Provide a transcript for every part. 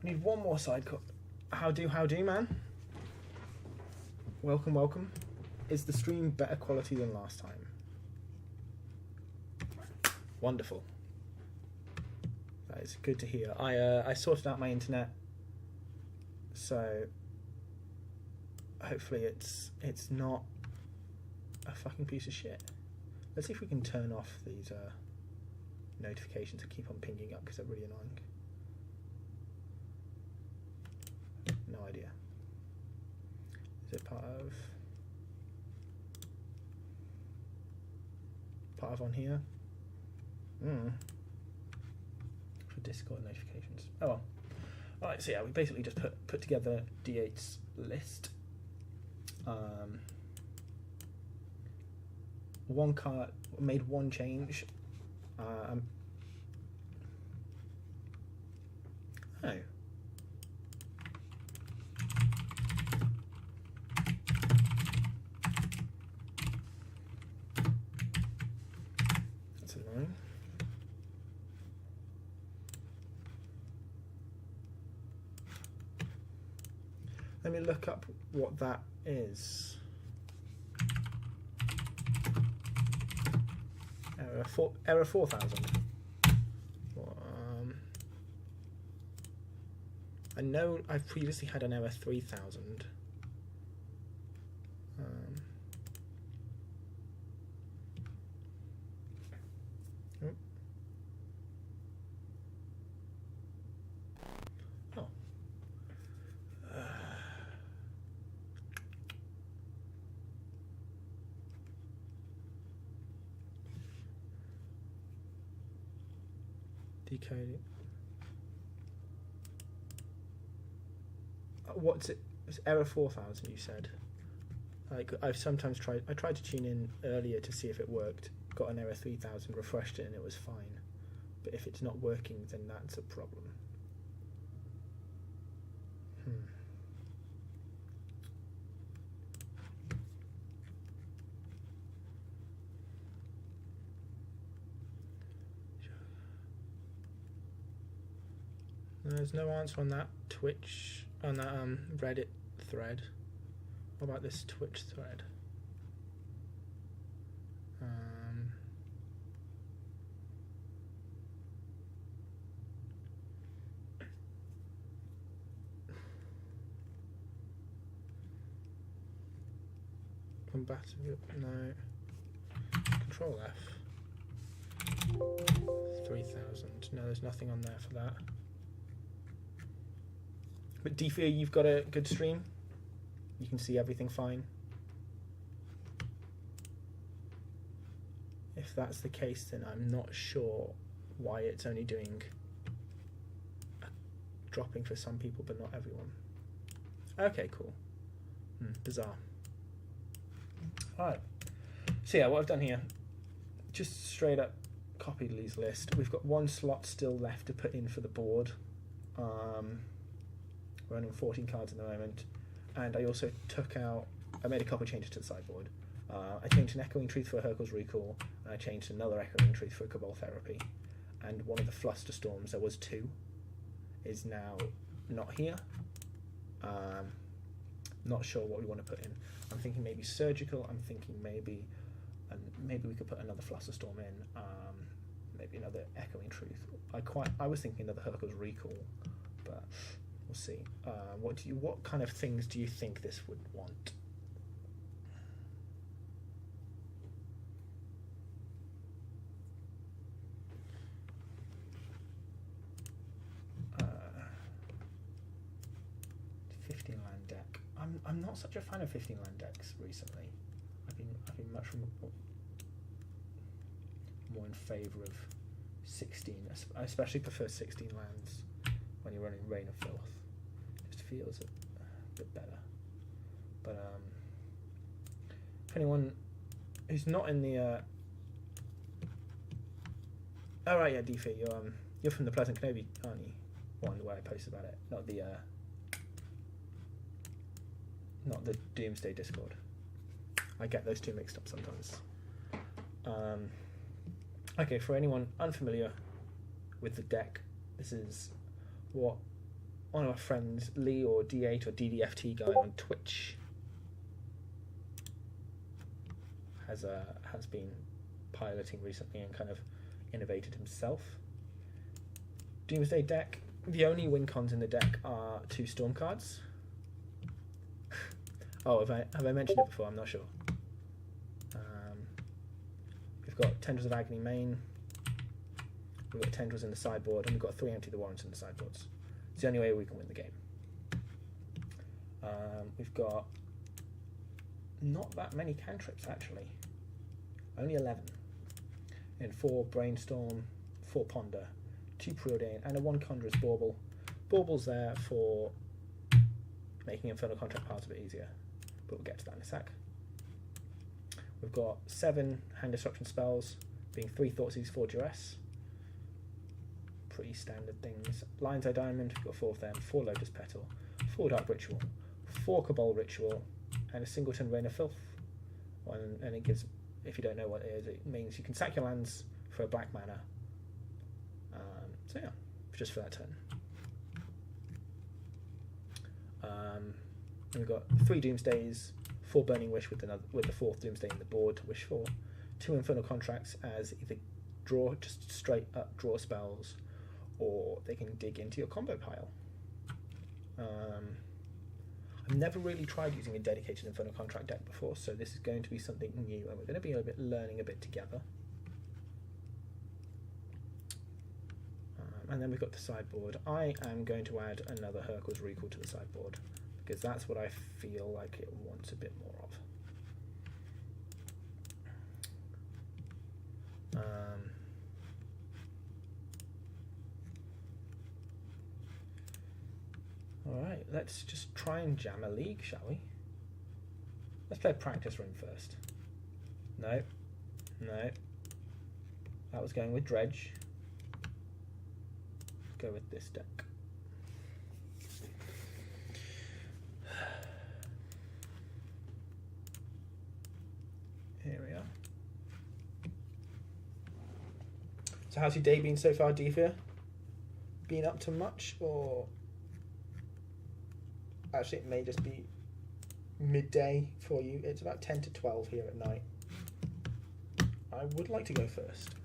We need one more side cut. How do, man? Welcome. Is the stream better quality than last time? Wonderful. That is good to hear. I sorted out my internet, so hopefully it's not a fucking piece of shit. Let's see if we can turn off these notifications that keep on pinging up because they're really annoying. No idea. Is it part of on here? For Discord notifications. Oh well. Alright, so yeah, we basically just put together D8's list. One card, made one change. Oh. That's annoying. Let me look up what that is. Error 4000. I know I've previously had an error 3000. Decoding. What's it? It's error 4000. You said. Like I've sometimes tried. I tried to tune in earlier to see if it worked. Got an error 3000. Refreshed it and it was fine. But if it's not working, then that's a problem. There's no answer on that Twitch, on that Reddit thread. What about this Twitch thread? Compatible? No. Control F. 3000. No, there's nothing on there for that. But do you feel you've got a good stream? You can see everything fine? If that's the case, then I'm not sure why it's only doing dropping for some people but not everyone. Okay, cool. Bizarre. Alright. So yeah, what I've done here, just straight up copied Lee's list. We've got one slot still left to put in for the board. We're running 14 cards at the moment, and I also I made a couple of changes to the sideboard. I changed an Echoing Truth for Hercule's Recall, and I changed another Echoing Truth for Cabal Therapy. And one of the Flusterstorms, there was 2, is now not here. Not sure what we want to put in. I'm thinking maybe Surgical. I'm thinking maybe we could put another Flusterstorm in. Maybe another Echoing Truth. I was thinking another Hercule's Recall, but we'll see. What kind of things do you think this would want? I'm not such a fan of 15 land decks recently. I've been much more in favour of 16. I especially prefer 16 lands when you're running Reign of Filth. It just feels a bit better. But if anyone who's not in the oh right, yeah, Deefy, you're from the Pleasant Kenobi, aren't you? One where I posted about it, not the Doomsday Discord. I get those two mixed up sometimes. Okay, for anyone unfamiliar with the deck, this is what one of our friends, Lee or D8 or DDFT guy on Twitch, has been piloting recently and kind of innovated himself. Doomsday deck. The only win cons in the deck are 2 storm cards. Oh, have I mentioned it before? I'm not sure. We've got Tendrils of Agony main. We've got Tendrils in the sideboard, and we've got 3 Empty the Warrants in the sideboards. It's the only way we can win the game. We've got not that many cantrips, actually. Only 11. And 4 Brainstorm, 4 Ponder, 2 Preordain, and a 1 Conjurer's Bauble. Bauble's there for making Infernal Contract piles a bit easier, but we'll get to that in a sec. We've got 7 Hand Disruption spells, being 3 Thoughtseize, 4 Duress. Pretty standard things. Lion's Eye Diamond, we've got 4 of them, 4 Lotus Petal, 4 Dark Ritual, 4 Cabal Ritual, and a singleton Rain of Filth. And it gives, if you don't know what it is, it means you can sack your lands for a black mana. So yeah, just for that turn. And we've got 3 Doomsdays, 4 Burning Wish with the 4th Doomsday in the board to wish for, 2 Infernal Contracts as either just straight up draw spells, or they can dig into your combo pile. I've never really tried using a dedicated Infernal Contract deck before, so this is going to be something new, and we're going to be learning a bit together. And then we've got the sideboard. I am going to add another Hurkyl's Recall to the sideboard, because that's what I feel like it wants a bit more of. Alright, let's just try and jam a league, shall we? Let's play a practice run first. No. That was going with Dredge. Go with this deck. Here we are. So how's your day been so far, Deefia? Been up to much, or actually it may just be midday for you. It's about 10 to 12 here at night. I would like to go first.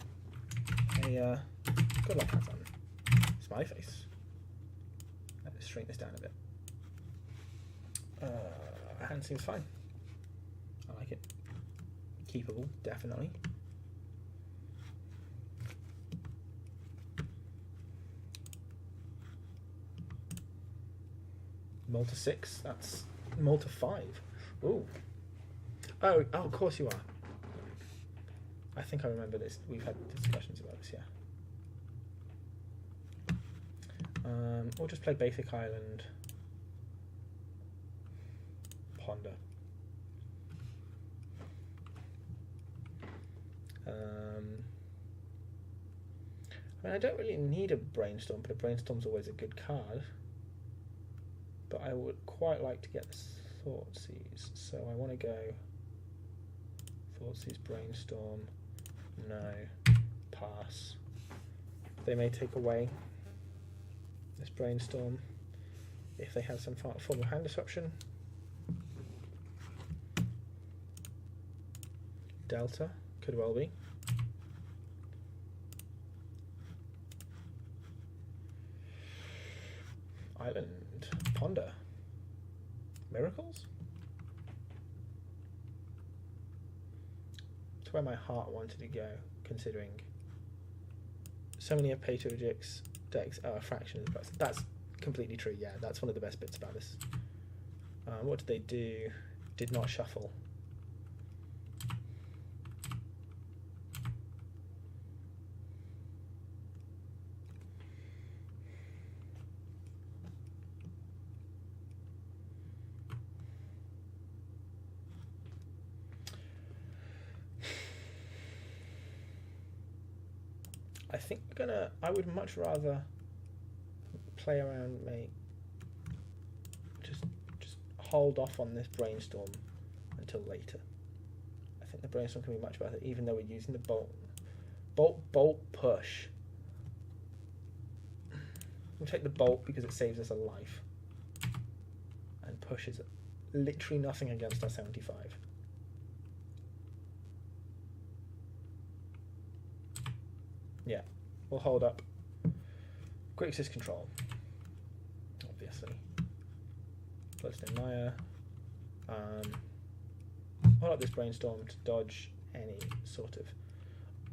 Hey, good luck, have fun. My face. Let's shrink this down a bit. Hand seems fine. I like it. Keepable, definitely. Malta 6, that's Malta 5. Ooh. Oh, of course you are. I think I remember this. We've had discussions about this, yeah. Or just play Basic Island, Ponder. I mean, I don't really need a Brainstorm, but a Brainstorm's always a good card. But I would quite like to get the Thoughtseize, so I want to go Thoughtseize, Brainstorm, no, pass. They may take away this Brainstorm if they have some form of hand disruption. Delta could well be. Island, Ponder, Miracles? It's where my heart wanted to go, considering so many of Patriotic's decks are a fraction of the price. That's completely true, yeah, that's one of the best bits about this. What did they do? Did not shuffle. I think I would much rather play around, just hold off on this Brainstorm until later. I think the Brainstorm can be much better, even though we're using the bolt push. We'll take the bolt because it saves us a life and pushes literally nothing against our 75. Yeah, we'll hold up Grixis control, obviously. Bloodstone Mire. Hold up this Brainstorm to dodge any sort of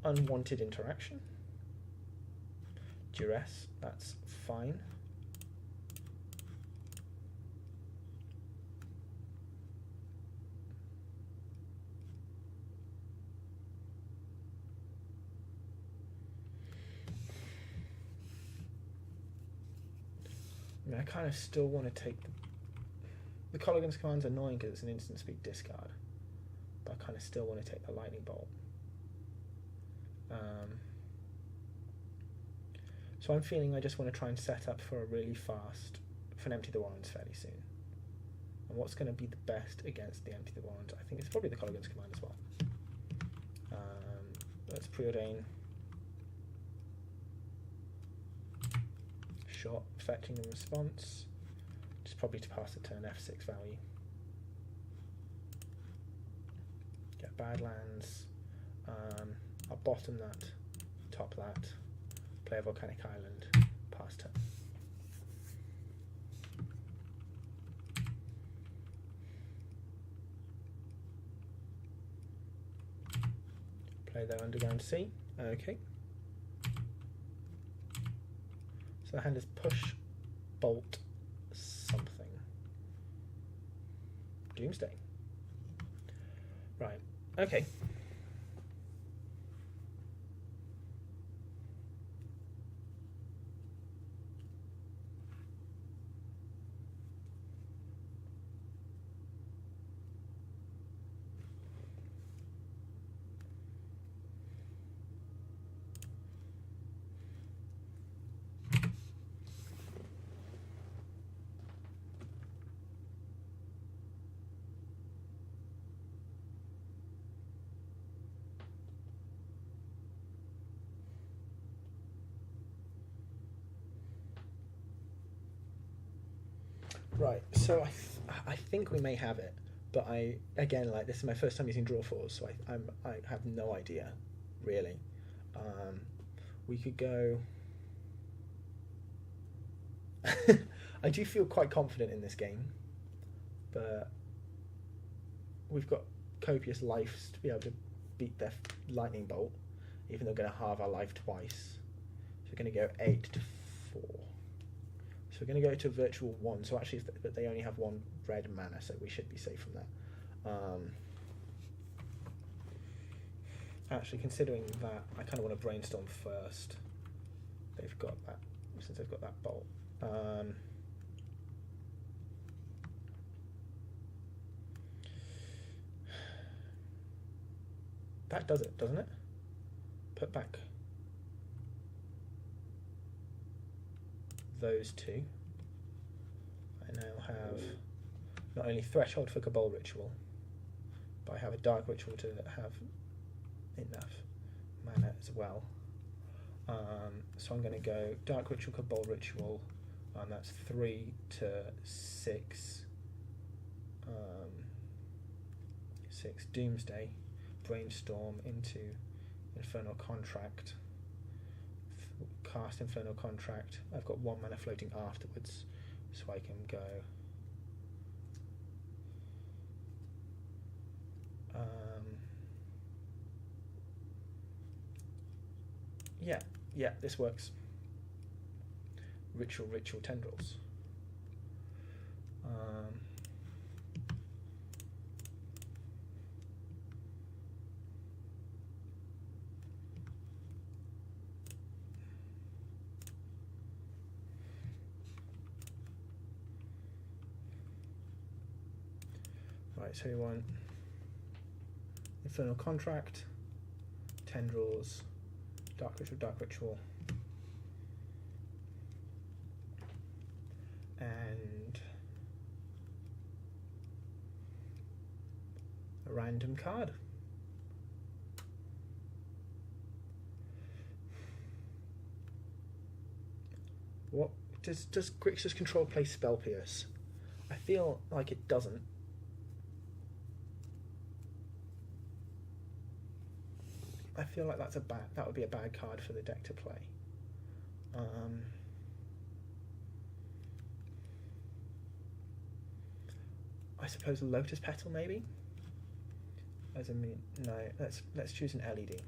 unwanted interaction. Duress, that's fine. I mean, I kind of still want to take the Colligan's Command's annoying because it's an instant speed discard, but I kind of still want to take the Lightning Bolt. So I'm feeling I just want to try and set up for a really fast, for an Empty the Warrens fairly soon. And what's going to be the best against the Empty the Warrens? I think it's probably the Colligan's Command as well. Let's preordain. Shot, fetching the response. Just probably to pass the turn F6 value. Get Badlands. I'll bottom that, top that. Play a Volcanic Island, pass turn. Play their Underground Sea. Okay. So the hand is push, bolt, something. Doomsday. Right. Okay. Right, so I think we may have it, but again, like, this is my first time using draw fours, so I have no idea, really. We could go. I do feel quite confident in this game, but we've got copious lives to be able to beat their Lightning Bolt, even though we're going to halve our life twice. So we're going to go 8 to 4. So we're going to go to virtual 1. So actually, but they only have 1 red mana, so we should be safe from that. Actually, considering that, I kind of want to brainstorm first. They've got that, since they've got that bolt. That does it, doesn't it? Put back those two. I now have not only Threshold for Cabal Ritual, but I have a Dark Ritual to have enough mana as well. So I'm going to go Dark Ritual, Cabal Ritual, and that's 3 to 6. 6 Doomsday, Brainstorm into Infernal Contract, cast Infernal Contract. I've got 1 mana floating afterwards, so I can go yeah, this works. Ritual Tendrils. Right, so you want Infernal Contract, Tendrils, Dark Ritual, and a random card. What Does Grixis Control play Spell Pierce? I feel like it doesn't. I feel like that would be a bad card for the deck to play. I suppose Lotus Petal maybe. No. Let's choose an LED.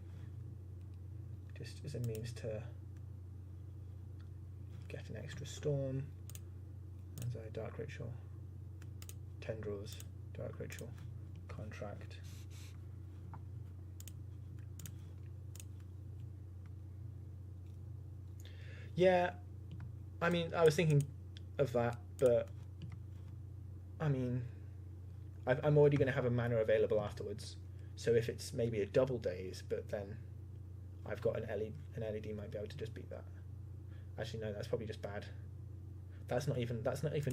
Just as a means to get an extra storm. As a Dark Ritual, Tendrils, Dark Ritual, Contract. Yeah, I mean, I was thinking of that, but I mean, I'm already going to have a mana available afterwards. So if it's maybe a double daze, but then I've got an LED might be able to just beat that. Actually, no, that's probably just bad. That's not even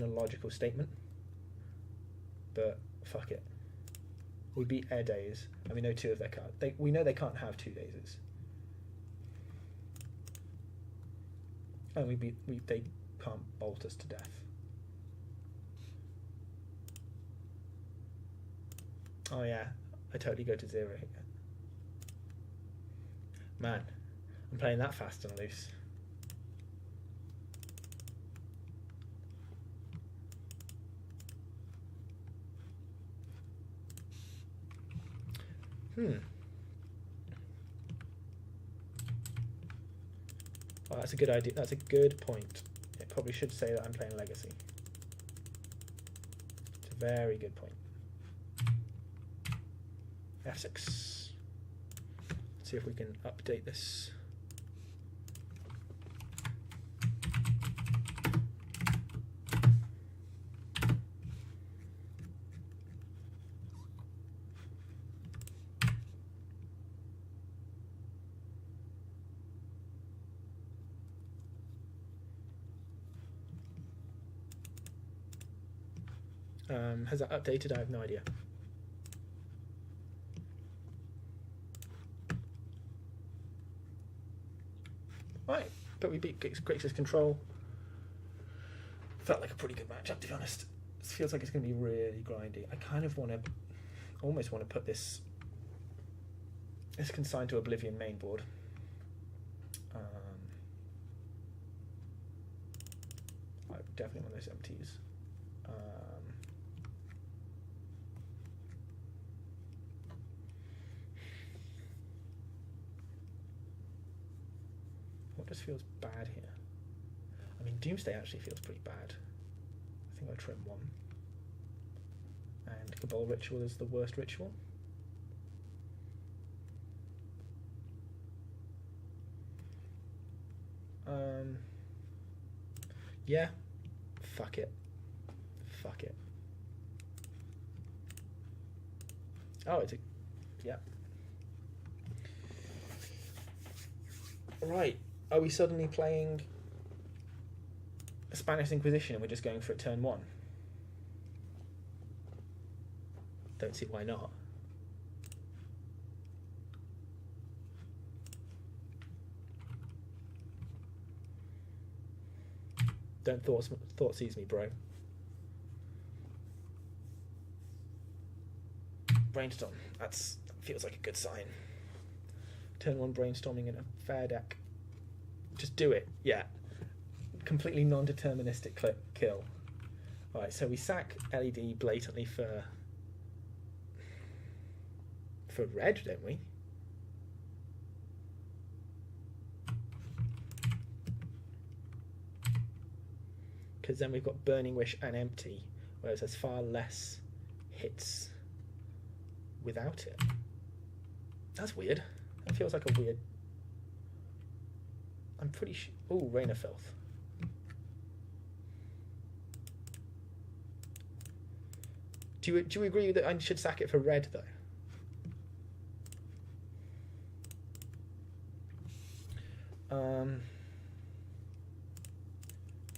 a logical statement. But fuck it. We beat Air Daze, and we know two of their cards. We know they can't have 2 dazes. And they can't bolt us to death. Oh yeah, I totally go to 0 here. Man, I'm playing that fast and loose. Oh, that's a good idea. That's a good point. It probably should say that I'm playing Legacy. It's a very good point. F6. Let's see if we can update this. Has that updated? I have no idea. Right, but we beat Grixis Control. Felt like a pretty good matchup, to be honest. It feels like it's going to be really grindy. I kind of almost want to put this Consigned to Oblivion main board. I definitely want those empties. What just feels bad here? I mean, Doomsday actually feels pretty bad. I think I'll trim 1. And Cabal Ritual is the worst ritual. Yeah. Fuck it. Fuck it. Oh, it's a... Yeah. Right. Are we suddenly playing a Spanish Inquisition and we're just going for it turn 1? Don't see why not. Don't thought seize me, bro. Brainstorm. That feels like a good sign. Turn 1 brainstorming in a fair deck. Just do it. Yeah. Completely non-deterministic kill. Alright, so we sack LED blatantly for red, don't we? Because then we've got Burning Wish and Empty, whereas there's far less hits without it. That's weird. That feels like a weird... I'm pretty sure... Ooh, Rain of Filth. Do you agree that I should sack it for red, though?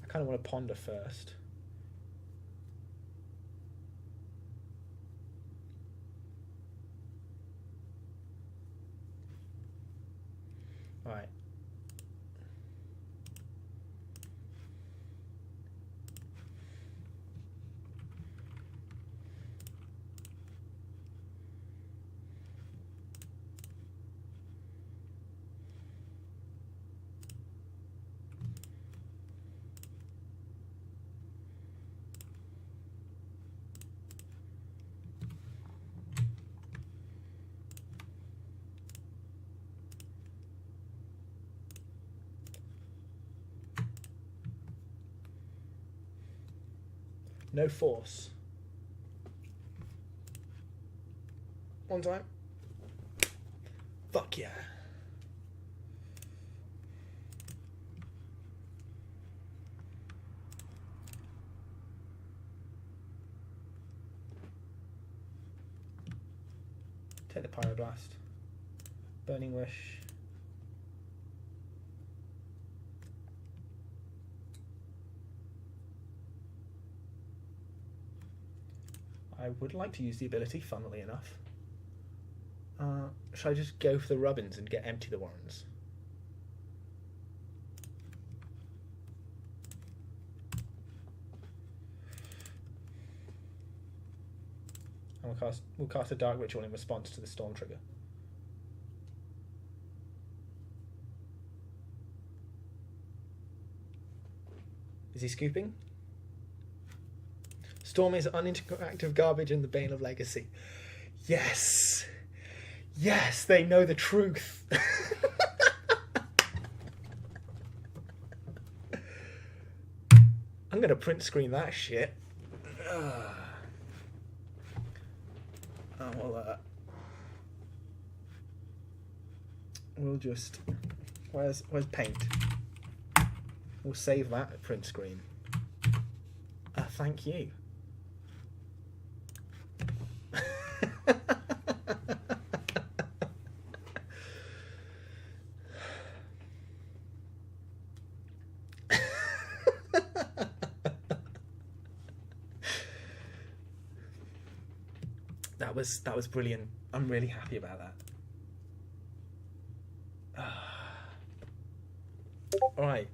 I kind of want to ponder first. All right. No force. One time. Fuck yeah. Take the Pyroblast. Burning Wish. I would like to use the ability, funnily enough. Should I just go for the Rubbins and get empty the Warrens? And we'll cast a Dark Ritual in response to the Storm trigger. Is he scooping? Storm is uninteractive garbage and the bane of Legacy. Yes! Yes, they know the truth! I'm gonna print screen that shit. We'll just... Where's paint? We'll save that print screen. Thank you. That was brilliant. I'm really happy about that. All right.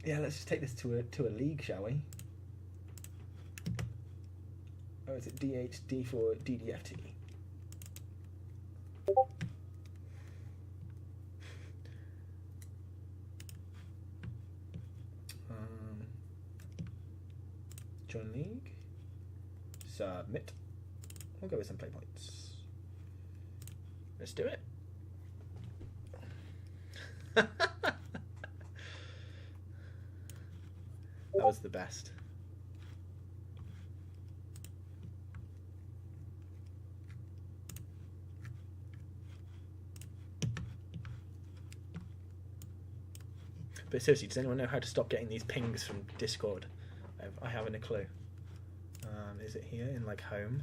Yeah, let's just take this to a league, shall we? Oh, is it DH, D4, DDFT? Join league. Submit. We'll go with some play points. Let's do it. That was the best. But seriously, does anyone know how to stop getting these pings from Discord? I haven't a clue. Is it here in like home?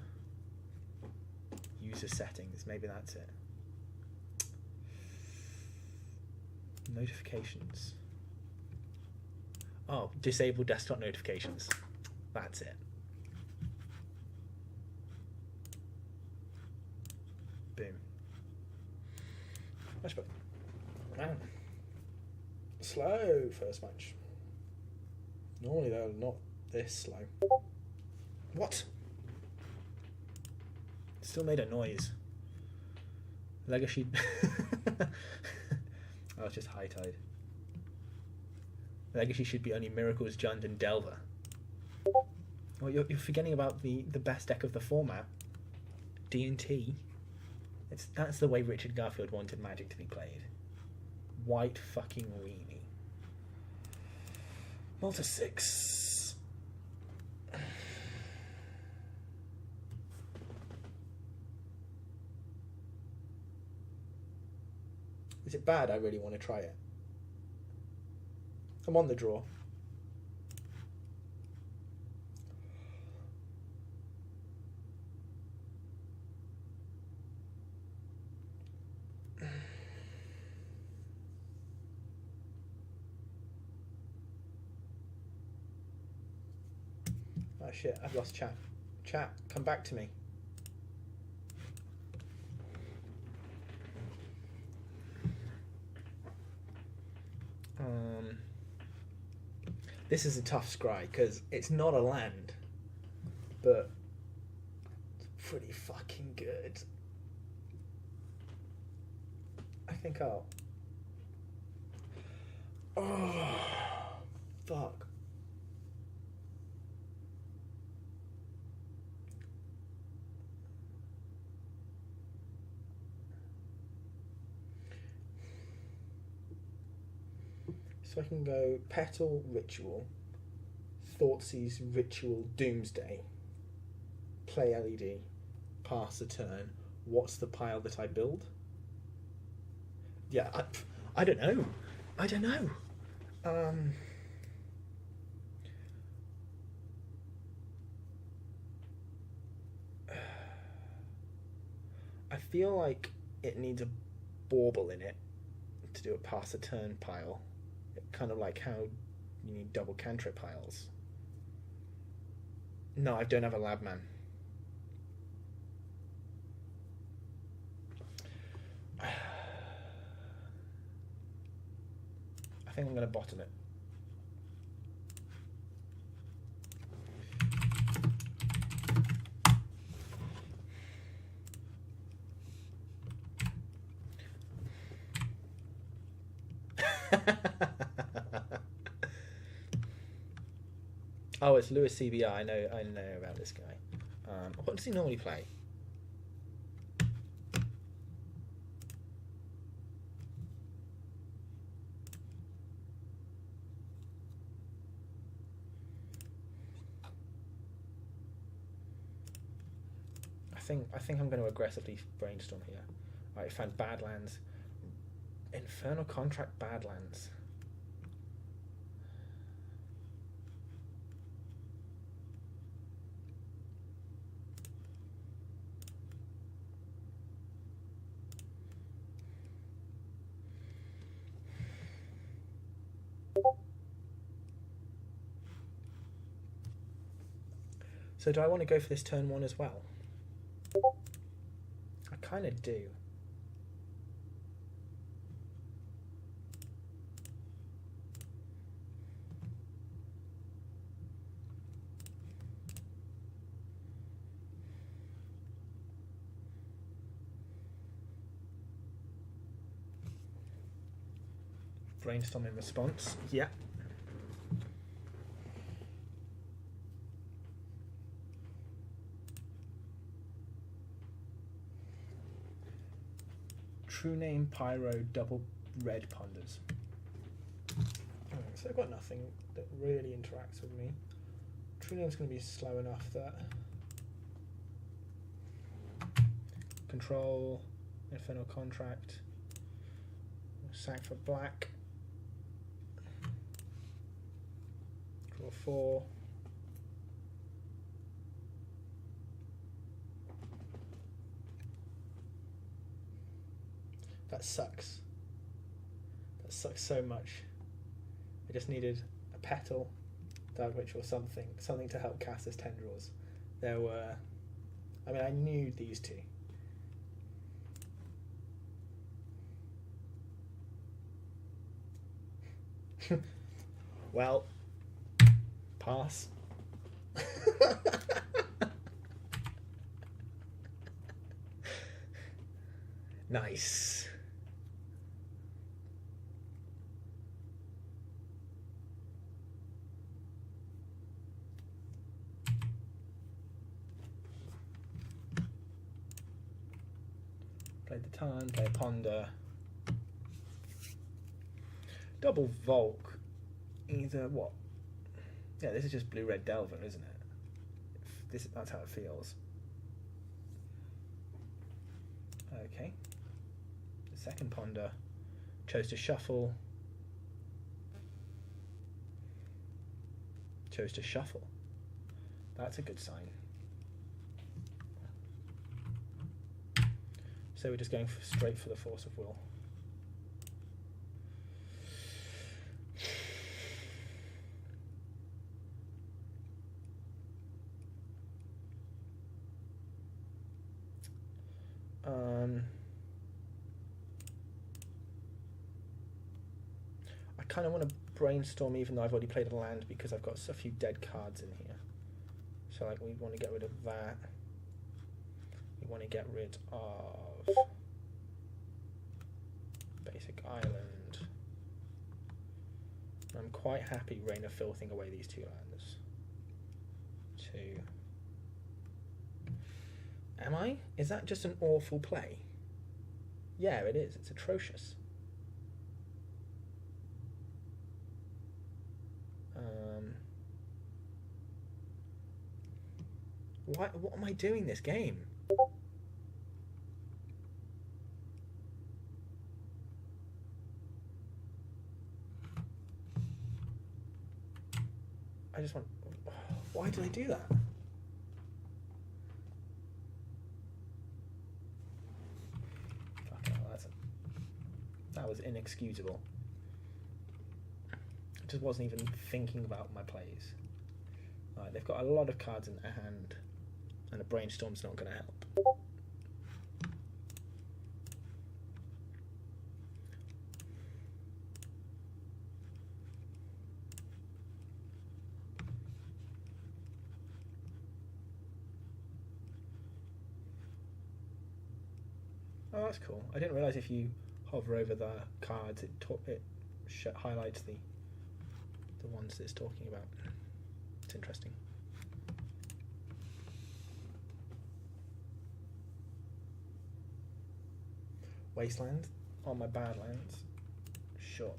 User settings, maybe that's it. Notifications. Oh, disable desktop notifications. That's it. Boom. Match point. Man. Slow first match. Normally they're not this slow. What? Still made a noise. Legacy. Oh, it's just High Tide. Legacy should be only Miracles, Jund, and Delver. Well, you're forgetting about the best deck of the format. D&T. That's the way Richard Garfield wanted Magic to be played. White fucking weenie. Malta 6. Is it bad? I really want to try it. I'm on the draw. Oh shit, I've lost chat. Chat, come back to me. This is a tough scry because it's not a land, but it's pretty fucking good. I think I'll... Oh, fuck. So I can go Petal, Ritual, Thoughtseize, Ritual, Doomsday, play LED, pass a turn. What's the pile that I build? Yeah, I don't know. I don't know. I feel like it needs a bauble in it to do a pass a turn pile. Kind of like how you need double cantrip piles. No, I don't have a lab man. I think I'm going to bottom it. Oh, it's Lewis CBR. I know about this guy. What does he normally play? I think I'm going to aggressively brainstorm here. Right, found Badlands. Infernal Contract Badlands. So do I want to go for this turn 1 as well? I kind of do. Brainstorm in response. Yeah. True Name, Pyro, double red ponders. So I've got nothing that really interacts with me. True Name's going to be slow enough that control, Infernal Contract, sack for black, draw 4. That sucks. That sucks so much. I just needed a petal, Dark Ritual, something to help cast his tendrils. There were, I mean, I knew these two. Well, pass. Nice. Play the Tarn, play a Ponder. Double Volk. Either what? Yeah, this is just blue-red Delver, isn't it? That's how it feels. Okay. The second Ponder. Chose to shuffle. Chose to shuffle. That's a good sign. So we're just going straight for the Force of Will. I kind of want to brainstorm even though I've already played a land because I've got a few dead cards in here. So like we want to get rid of that. We want to get rid of Basic Island. I'm quite happy Rain of Filthing away these 2 lands. 2. Am I? Is that just an awful play? Yeah, it is. It's atrocious. What am I doing this game? I just want... Why did I do that? Fucking hell, that was inexcusable. I just wasn't even thinking about my plays. Right, they've got a lot of cards in their hand, and a brainstorm's not going to help. Oh, that's cool. I didn't realise if you hover over the cards, it highlights the ones that it's talking about. It's interesting. Wasteland on my Badlands. Sure.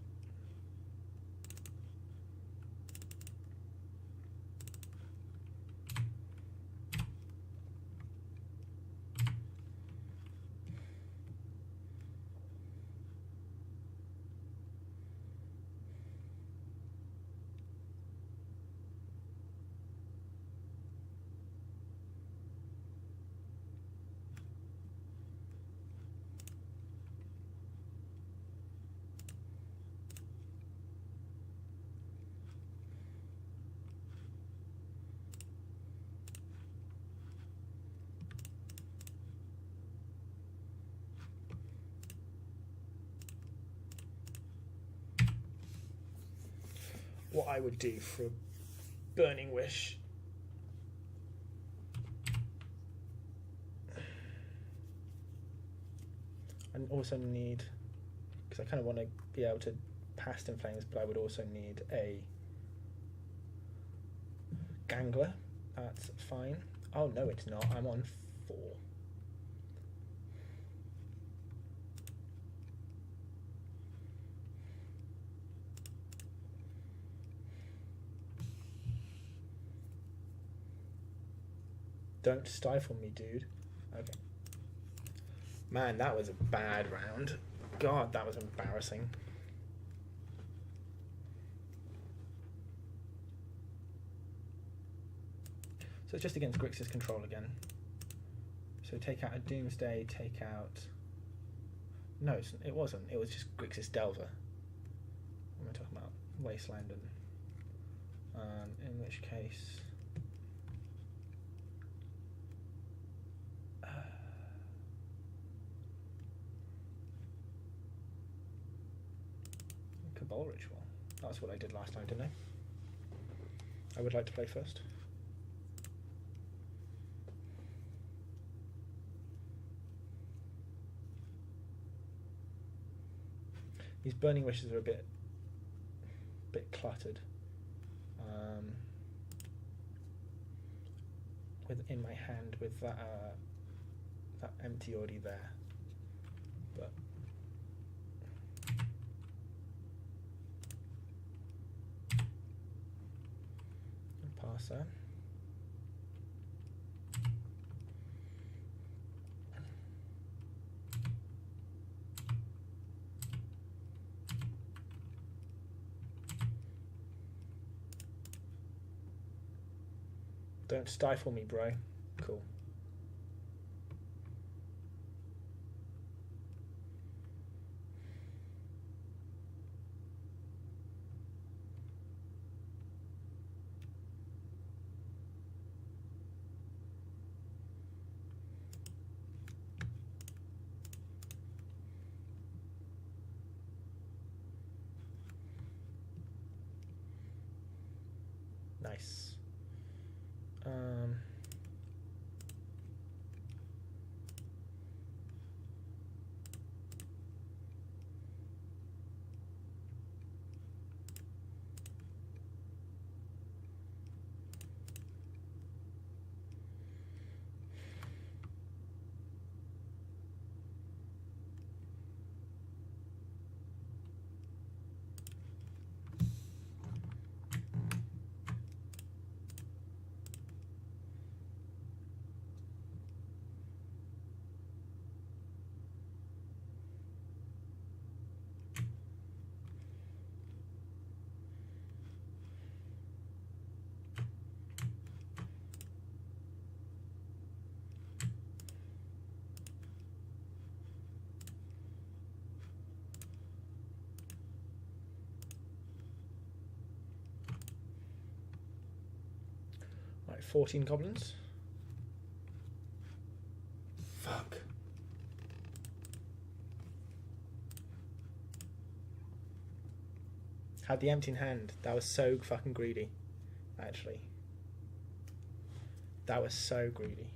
What I would do for a Burning Wish. I also need, because I kind of want to be able to Past in Flames, but I would also need a Gangler. That's fine. Oh no, it's not. I'm on 4. Don't stifle me, dude. Okay. Man, that was a bad round. God, that was embarrassing. So it's just against Grixis control again. So take out a Doomsday, take out... No, it wasn't. It was just Grixis Delver. What am I talking about? Wasteland and... in which case... Cabal Ritual. That's what I did last time, didn't I? I would like to play first. These Burning Wishes are a bit cluttered. In my hand with that empty already there, but I'll pass that. Don't stifle me, bro. Cool. Nice. Right, 14 goblins. Fuck. Had the empty in hand. That was so fucking greedy, actually. That was so greedy.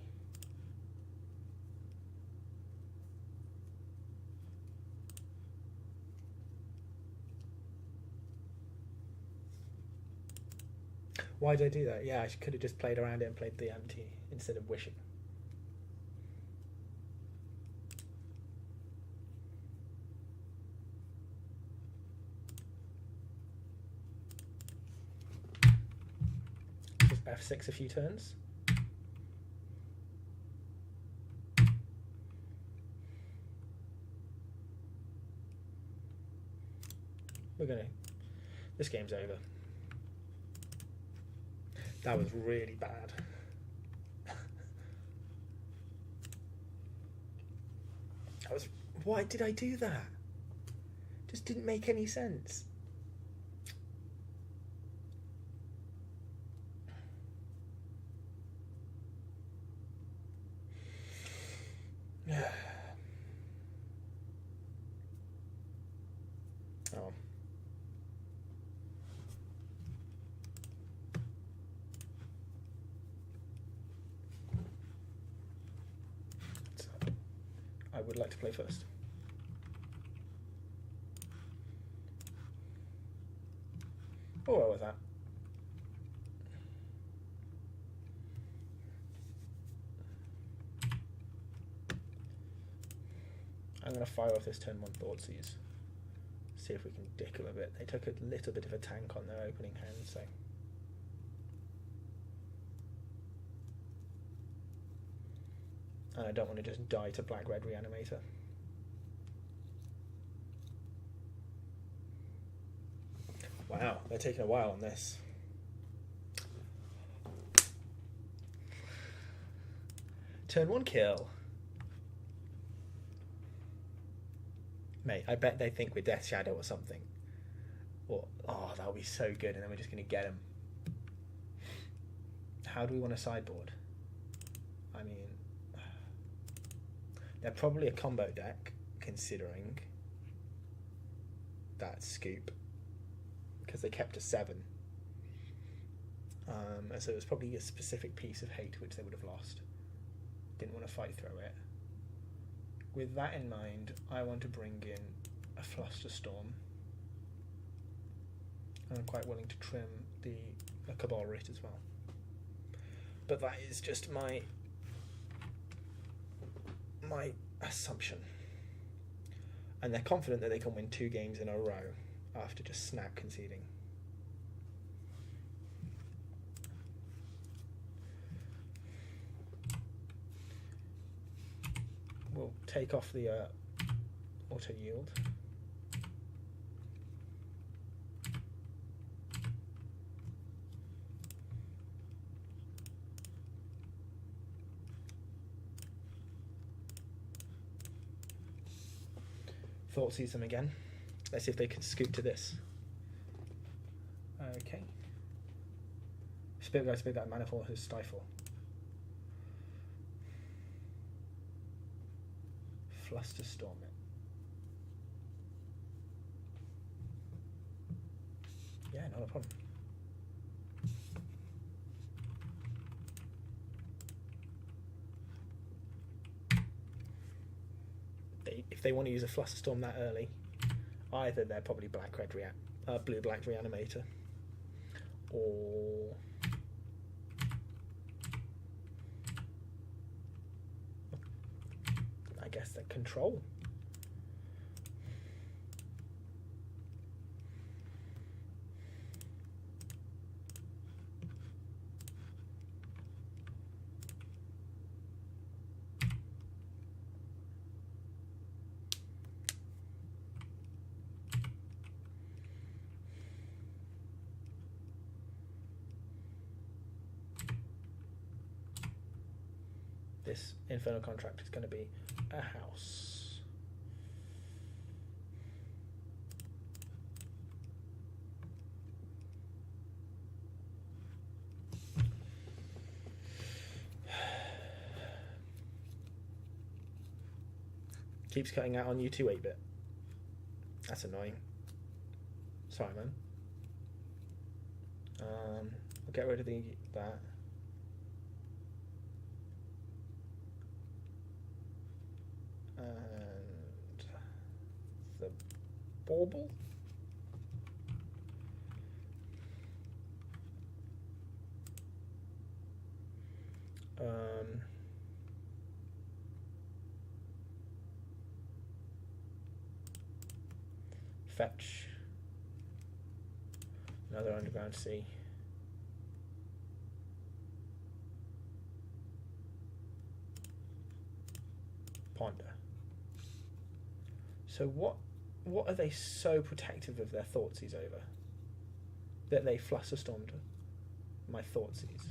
Why did I do that? Yeah, I could have just played around it and played the empty instead of wishing. Just F6 a few turns. This game's over. That was really bad. Why did I do that? Just didn't make any sense. Oh. I would like to play first. Oh, well with that. I'm going to fire off this turn 1 Thoughtseize. See if we can dick them a bit. They took a little bit of a tank on their opening hand, so... And I don't want to just die to Black-Red Reanimator. Wow, they're taking a while on this. Turn 1 kill. Mate, I bet they think we're Death Shadow or something. Or, oh, that would be so good, and then we're just going to get him. How do we want to sideboard? I mean... They're probably a combo deck, considering that scoop, because they kept a 7. So it was probably a specific piece of hate which they would have lost. Didn't want to fight through it. With that in mind, I want to bring in a Flusterstorm. And I'm quite willing to trim a Cabal Writ as well. But that is just my assumption. And they're confident that they can win 2 games in a row after just snap conceding. We'll take off the auto yield. Thoughtseize them again. Let's see if they can scoot to this. Okay. Spirit Guide, Mana for his Stifle. Flusterstorm it. Yeah, not a problem. If they want to use a Flusterstorm that early, either they're probably blue-black Reanimator, or I guess they're Control. This Infernal Contract is going to be a house. Keeps cutting out on you too, 8-bit. That's annoying. Sorry, man. I'll get rid of that. And the bauble. Fetch. Another underground sea. Ponder. So what are they so protective of their Thoughtseize over? That they Flusterstormed my Thoughtseize.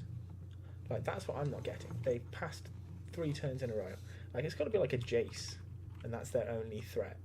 Like, that's what I'm not getting. They passed 3 turns in a row. Like, it's got to be like a Jace, and that's their only threat.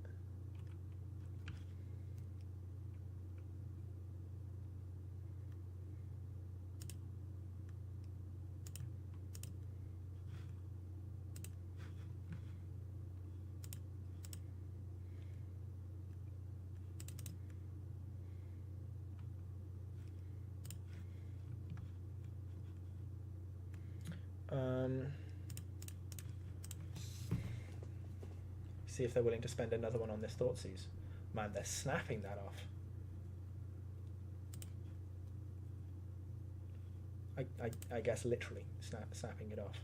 See if they're willing to spend another one on this Thoughtseize. Man, they're snapping that off. I guess literally snapping it off.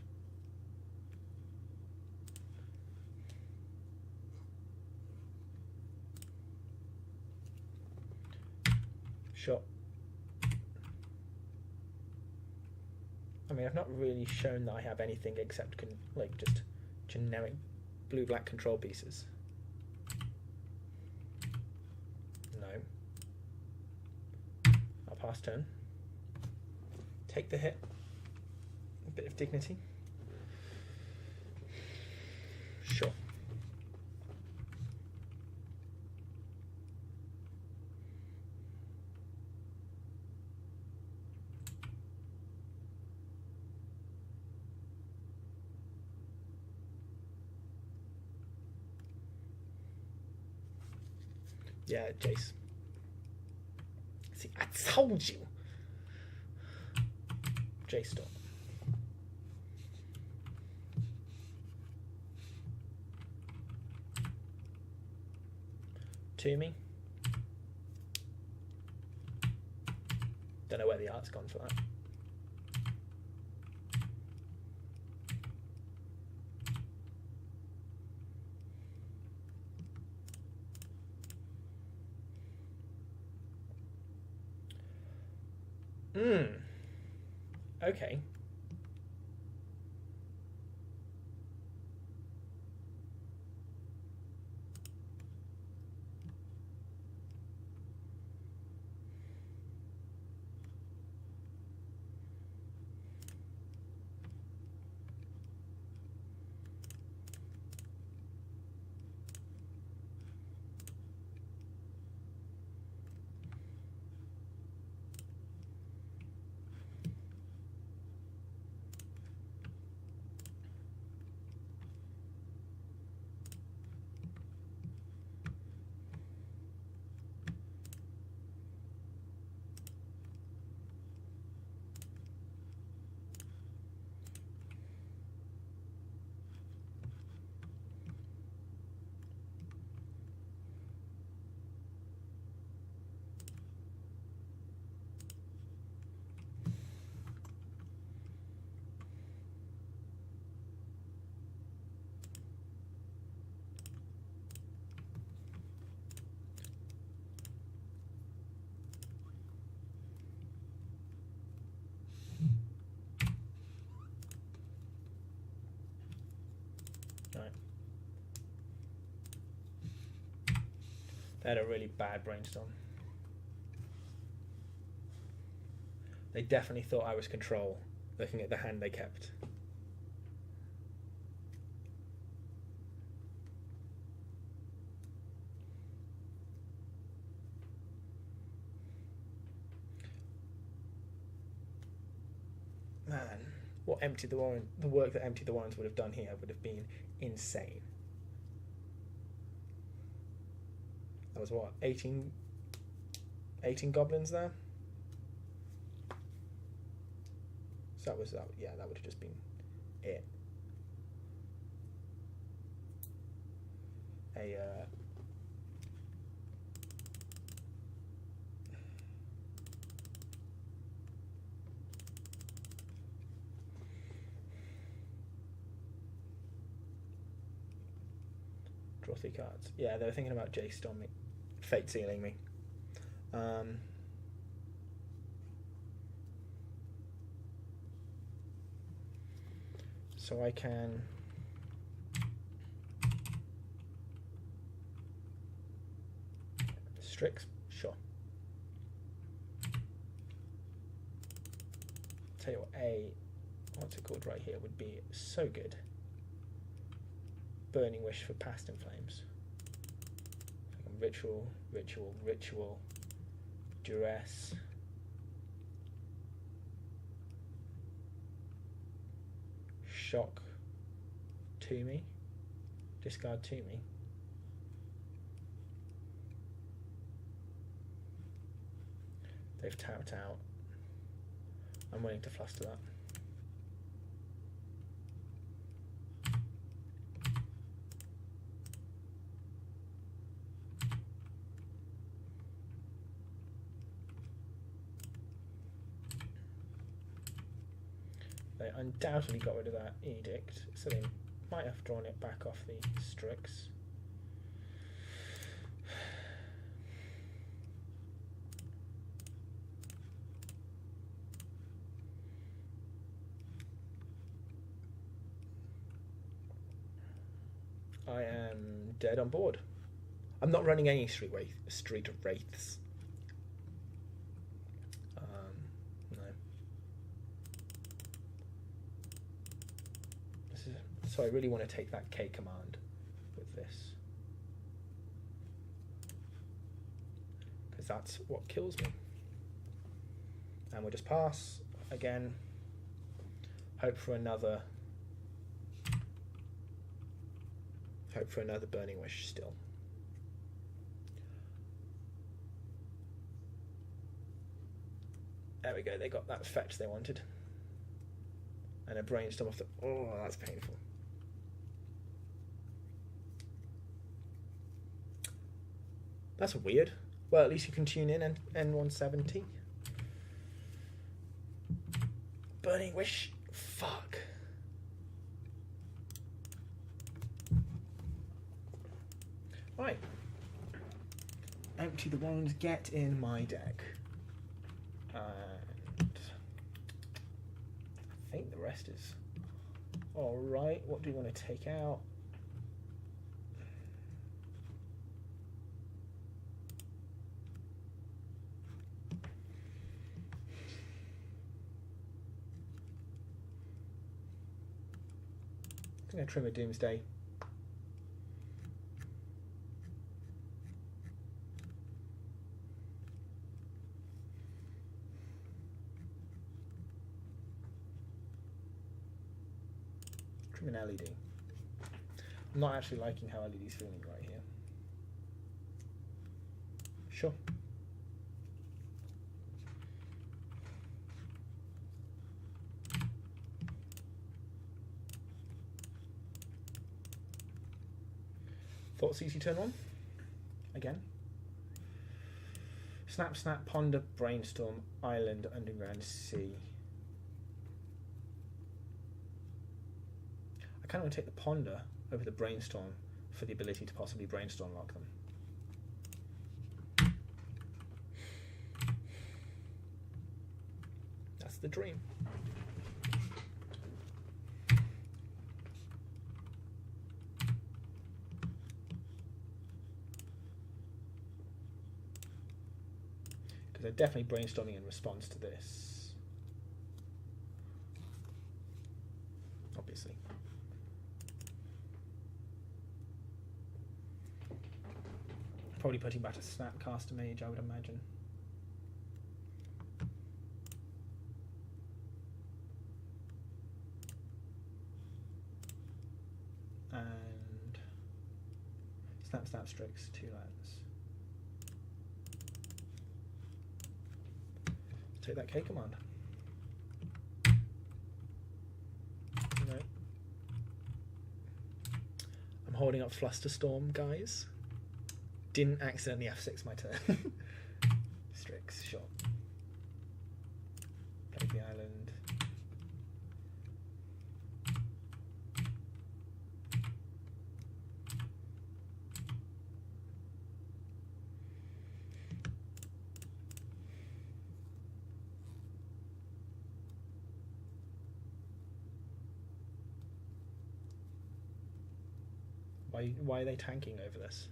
Sure. I mean, I've not really shown that I have anything except like just generic blue-black control pieces. No. I'll pass turn. Take the hit. A bit of dignity. Sure. Yeah, Jace. See, I told you. Jace, stop. To me. Don't know where the art's gone for that. Okay. They had a really bad brainstorm. They definitely thought I was control, looking at the hand they kept. Man, the work that Empty the Warrens would have done here would have been insane. That was what, 18 goblins there? So that was that. Yeah, that would have just been it. Draw 3 cards. Yeah, they were thinking about Jace on me, Fate Sealing me. So I can Strix, sure. Tell you what, what's it called right here would be so good. Burning Wish for Past in Flames. Ritual, Duress. Shock to me. Discard to me. They've tapped out. I'm willing to fluster that. They undoubtedly got rid of that edict, so they might have drawn it back off the Strix. I am dead on board. I'm not running any street wraiths. No. So I really want to take that K command with this, because that's what kills me. And we'll just pass again. Hope for another Burning Wish still. There we go, they got that fetch they wanted. And a brainstorm off the... Oh, that's painful. That's weird. Well, at least you can tune in and N170. Burning Wish. Fuck. Right. Empty the wands, get in my deck. And I think the rest is alright. What do you want to take out? I'm going to trim a Doomsday. Trim an LED. I'm not actually liking how LED's feeling right here. Sure. Thought CC turn 1. Again. Snap, snap, ponder, brainstorm, island, underground, sea. I kind of want to take the ponder over the brainstorm for the ability to possibly brainstorm lock them. That's the dream. They're definitely brainstorming in response to this. Obviously. Probably putting back a Snapcaster Mage, I would imagine. And Snap, Snap, Strix, 2 lands. Take that K command. No. I'm holding up Flusterstorm, guys. Didn't accidentally F6 my turn. Strix, shot. Play the island. Why are they tanking over this?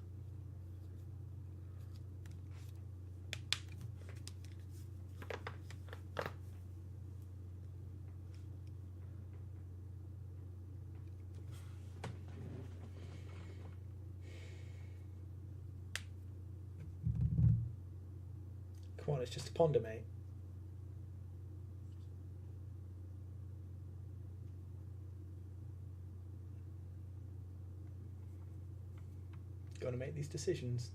Come on, it's just a ponder, mate. Got to make these decisions.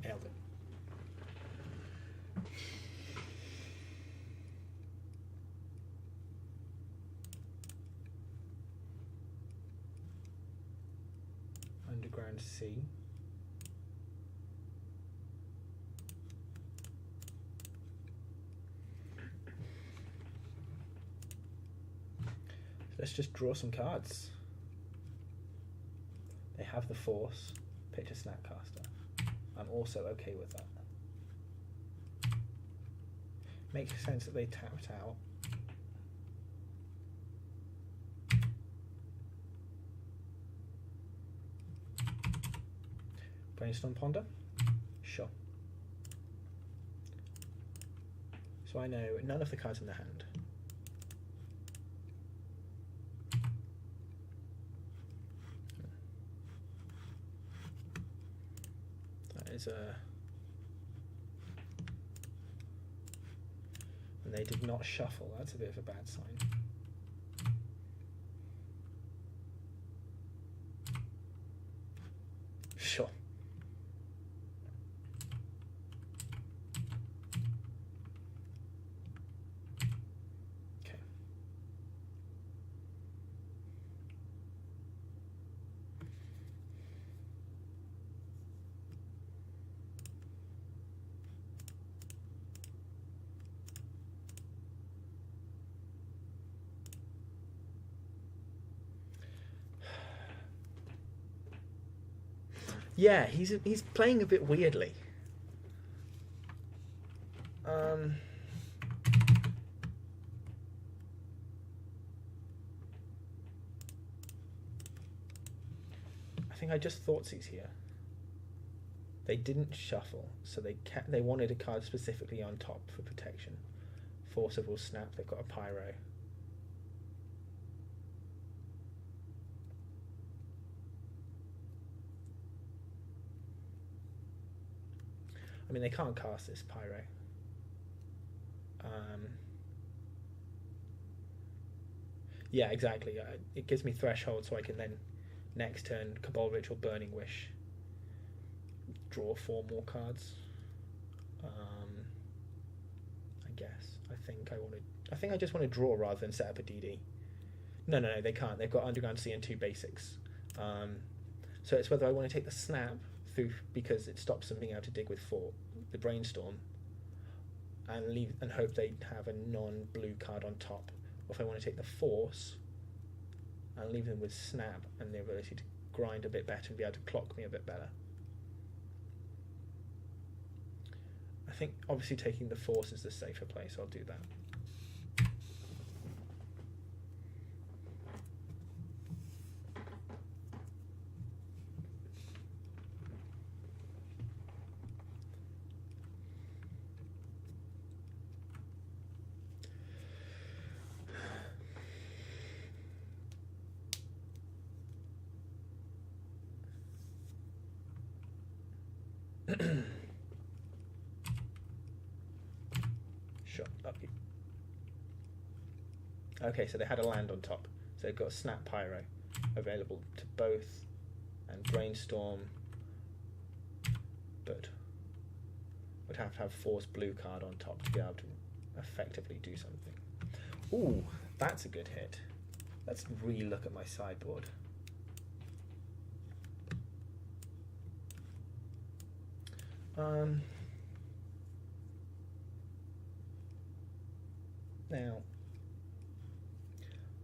Nailed it. Underground sea. Let's just draw some cards. They have the force. Pitch a Snapcaster. I'm also okay with that. Makes sense that they tapped out. Brainstorm Ponder? Sure. So I know none of the cards in the hand. And they did not shuffle. That's a bit of a bad sign. Sure. Okay. Yeah, he's playing a bit weirdly. I think I just Thoughtseize here. They didn't shuffle, so they wanted a card specifically on top for protection. Force of Will Snap. They've got a Pyro. I mean, they can't cast this Pyro. Yeah, exactly. It gives me Threshold, so I can then next turn Cabal Ritual, Burning Wish, draw 4 more cards. I guess. I think I just want to draw rather than set up a DD. No, they can't. They've got Underground Sea and 2 basics. So it's whether I want to take the Snap through because it stops them being able to dig with the Brainstorm, and hope they have a non-blue card on top, or if I want to take the Force and leave them with Snap and the ability to grind a bit better and be able to clock me a bit better. I think obviously taking the Force is the safer play, so I'll do that. shot. Okay, so they had a land on top. So they've got a Snap Pyro available to both, and Brainstorm, but would have to have Force Blue card on top to be able to effectively do something. Ooh, that's a good hit. Let's re-look at my sideboard. Now,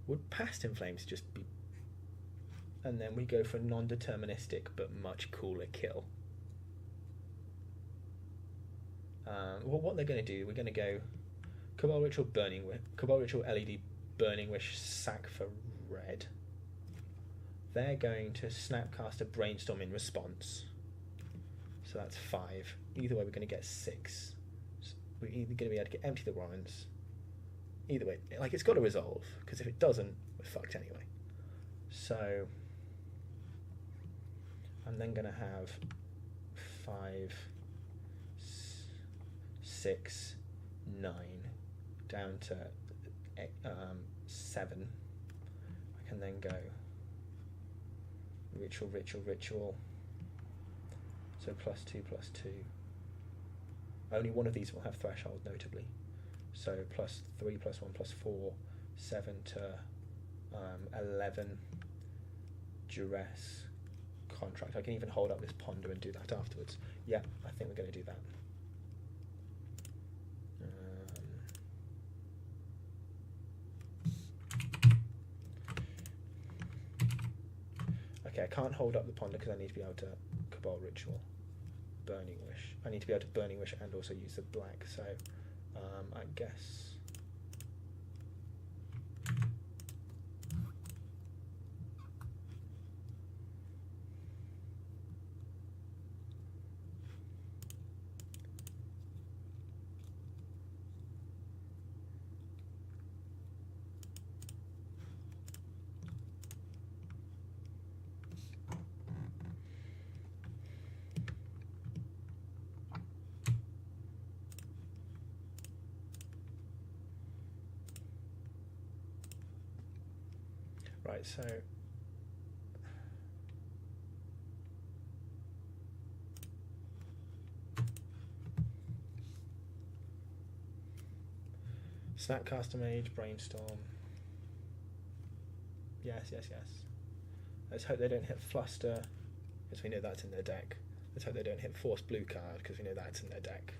would Past in Flames just be... And then we go for non-deterministic but much cooler kill. Well, what they're going to do, we're going to go Cabal Ritual Burning Wish, Cabal Ritual LED Burning Wish, sack for red. They're going to Snapcast a Brainstorm in response. So that's 5. Either way, we're going to get 6. So we're either going to be able to get empty the Warrens. Either way, like, it's got to resolve, because if it doesn't, we're fucked anyway. So I'm then going to have 5, 6, 9, down to 7. I can then go Ritual, Ritual, Ritual. So +2, +2. Only one of these will have Threshold, notably. So +3, +1, +4, 7 to 11. Duress, Contract. I can even hold up this Ponder and do that afterwards. Yeah, I think we're going to do that. Okay, I can't hold up the Ponder because I need to be able to Cabal Ritual, Burning Wish. I need to be able to Burning Wish and also use the black, so I guess... Right, so Snapcaster Mage, Brainstorm. Yes, yes, yes. Let's hope they don't hit Fluster, because we know that's in their deck. Let's hope they don't hit Force Blue card, because we know that's in their deck.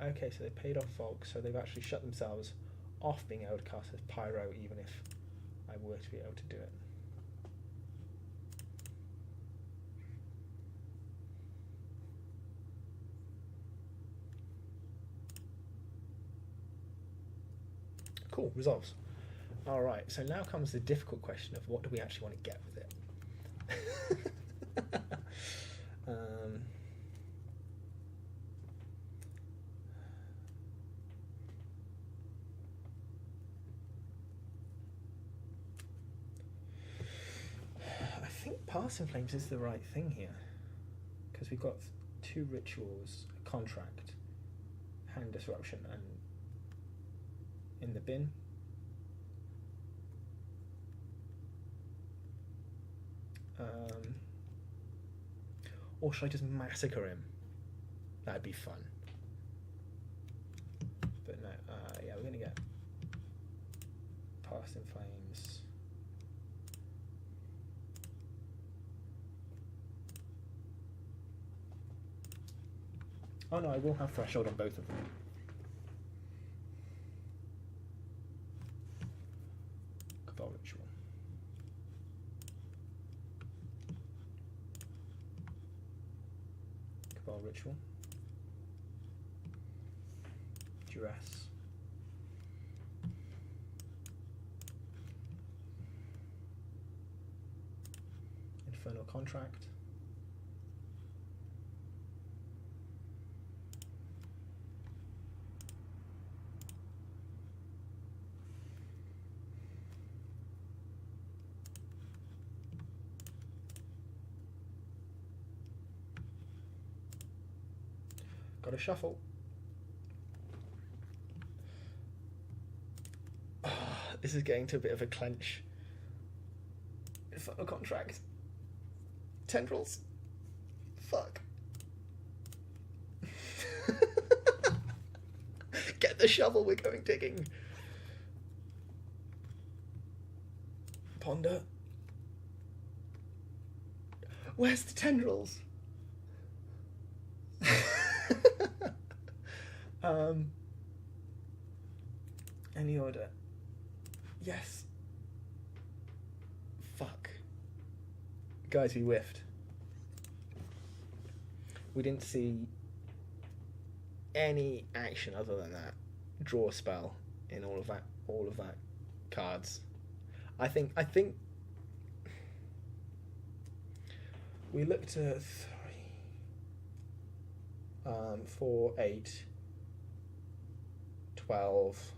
Okay, so they paid off Volk, so they've actually shut themselves off being able to cast as Pyro, even if I were to be able to do it. Cool, resolves. Alright, so now comes the difficult question of what do we actually want to get with it? I think Pass in Flames is the right thing here, because we've got 2 rituals, a contract, hand disruption, and in the bin. Or should I just massacre him? That'd be fun. But no, yeah, we're gonna get Past in Flames. Oh no, I will have Threshold on both of them. Cabal Ritual. Cabal Ritual. Duress. Infernal Contract. got to shuffle. This is getting to a bit of a clench. Final contract. Tendrils. Fuck. Get the shovel, we're going digging. Ponder. Where's the tendrils? Any order? Yes. Fuck. Guys, we whiffed. We didn't see any action other than that draw spell in all of that cards. I think we looked at 3, 4, 8, 12,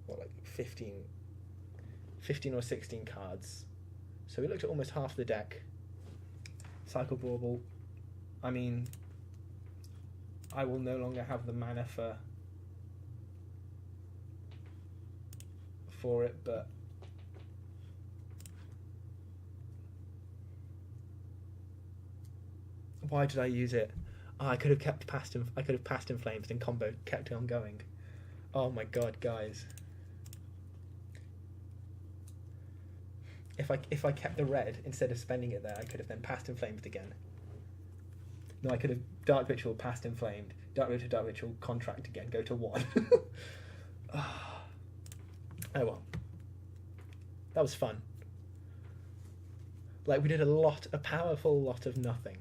what, like 15 or 16 cards. So we looked at almost half the deck. Cycle Bauble. I mean, I will no longer have the mana for it, but why did I use it? Oh, I could have kept Past in Flames and combo kept it on going. Oh my god, guys! If I kept the red instead of spending it there, I could have then Past in Flames again. No, I could have Dark Ritual, Past Inflamed, Dark Ritual, Contract again, go to 1. Oh well. That was fun. Like, we did a powerful lot of nothing.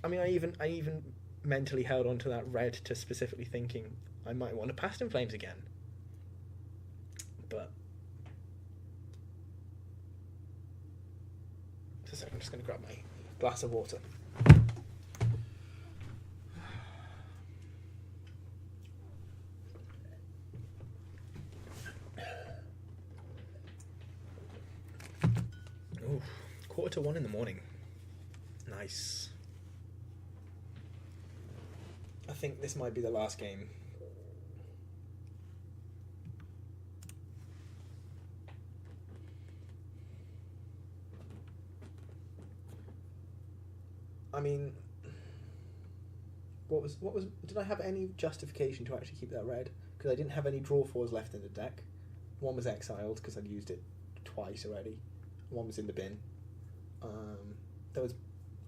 I mean, I even mentally held on to that red to specifically thinking I might want to Past in Flames again. But just a second, I'm just going to grab my glass of water. Ooh, 1:45 in the morning. Nice. I think this might be the last game. I mean, what was? Did I have any justification to actually keep that red? Because I didn't have any draw 4s left in the deck. One was exiled because I'd used it twice already. One was in the bin.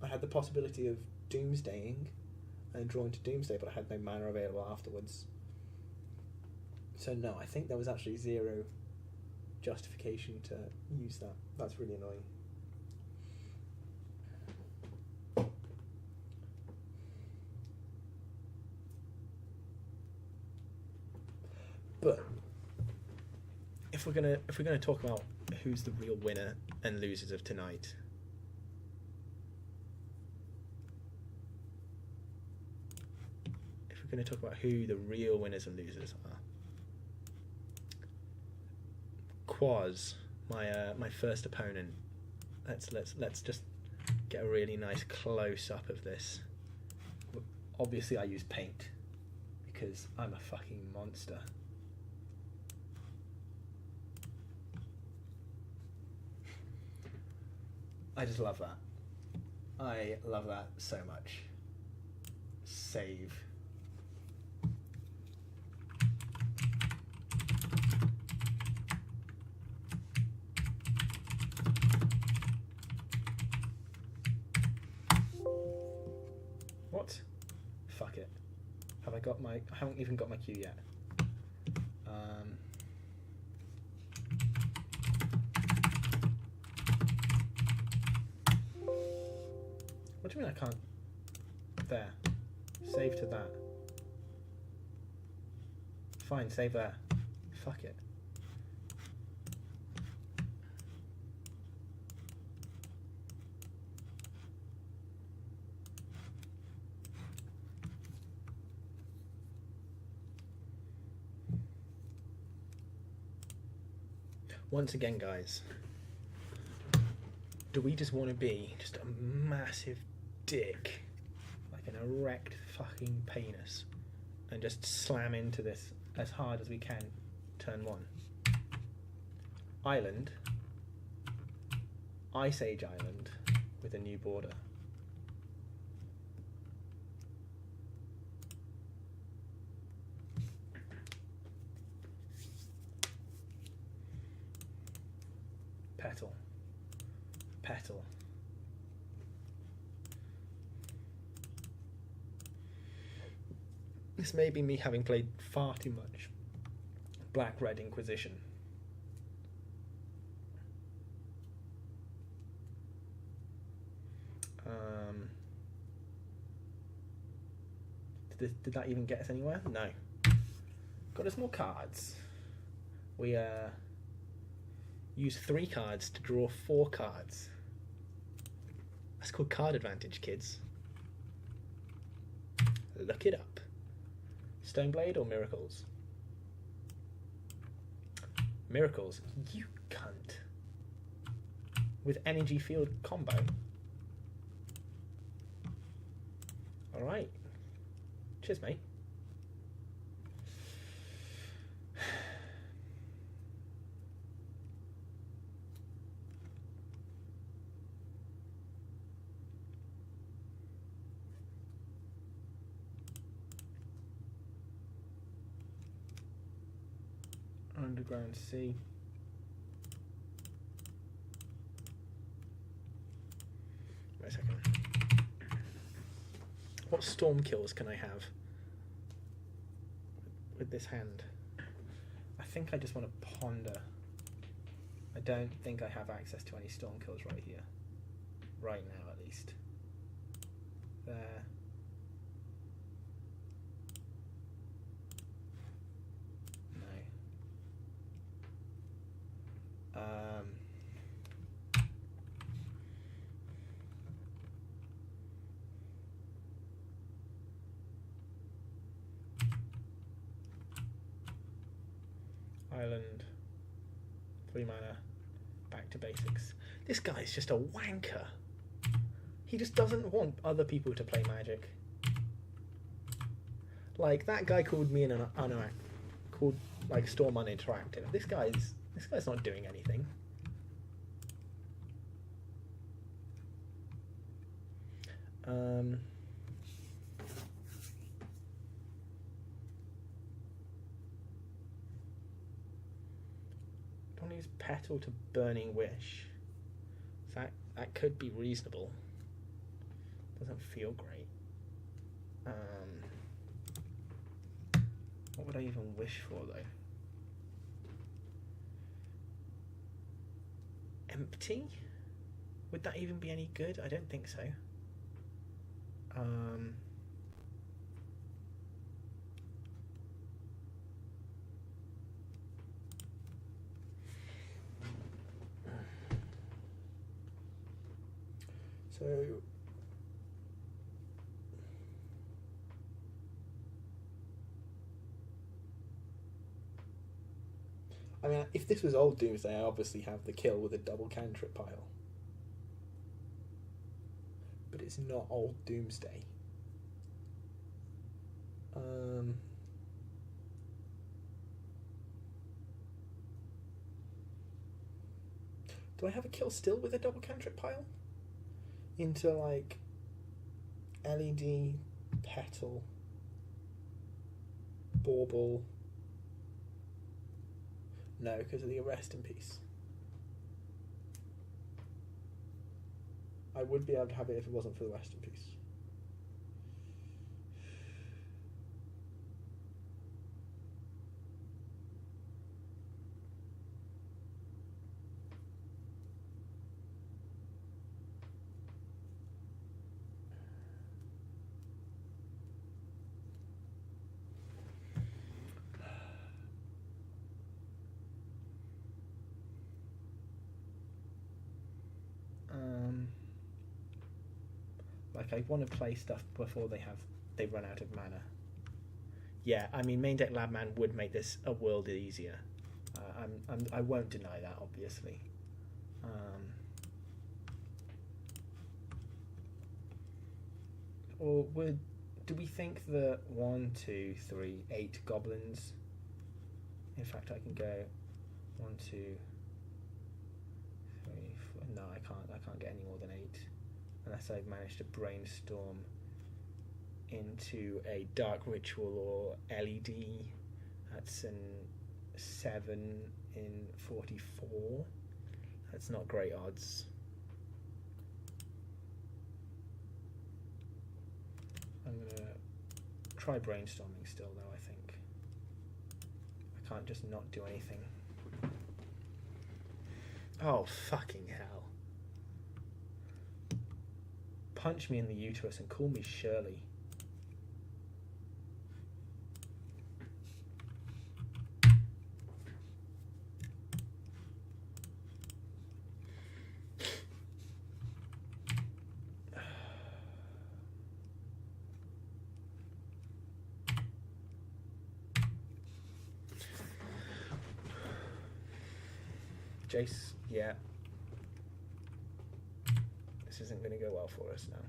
I had the possibility of Doomsdaying and drawing to Doomsday, but I had no mana available afterwards. So no, I think there was actually zero justification to use that. That's really annoying. But if we're gonna talk about who's the real winner and losers of tonight, if we're gonna talk about who the real winners and losers are, Quaz, my first opponent. Let's just get a really nice close up of this. Obviously, I use paint because I'm a fucking monster. I just love that. I love that so much. Save. What? Fuck it. I haven't even got my cue yet. What do you mean I can't? There. Save to that. Fine, save there. Fuck it. Once again, guys, do we just want to be just a massive dick, like an erect fucking penis, and just slam into this as hard as we can? Turn 1. Island. Ice Age Island with a new border. Petal. Petal. This may be me having played far too much Black Red Inquisition. Did that even get us anywhere? No. Got us more cards. We use 3 cards to draw 4 cards. That's called card advantage, kids. Look it up. Stoneblade or Miracles? Miracles. You cunt. With energy field combo. Alright. Cheers, mate. Underground Sea. Wait a second. What storm kills can I have with this hand? I think I just want to ponder. I don't think I have access to any storm kills right here. Right now, at least. There. Island, 3 mana, back to basics. This guy's just a wanker. He just doesn't want other people to play Magic. Like, that guy called me called like Storm uninteractive. This guy's not doing anything. Don't use Petal to Burning Wish. So that could be reasonable. Doesn't feel great. What would I even wish for though? Empty? Would that even be any good? I don't think so. So I mean, if this was old Doomsday, I obviously have the kill with a double cantrip pile. But it's not old Doomsday. Do I have a kill still with a double cantrip pile? Into like LED, Petal, Bauble. No, because of the Rest in Peace. I would be able to have it if it wasn't for the Rest in Peace. Like I want to play stuff before they run out of mana. Yeah, I mean main deck Labman would make this a world easier. I won't deny that, obviously. Or do we think that 1, 2, 3, 8 goblins? In fact, I can go 1, 2, 3, 4. No, I can't. I can't get any more than 8, unless I've managed to brainstorm into a dark ritual or LED. That's an 7 in 44. That's not great odds. I'm gonna try brainstorming still, though. I think I can't just not do anything. Oh, fucking hell. Punch me in the uterus and call me Shirley. Jace, yeah. This isn't going to go well for us now.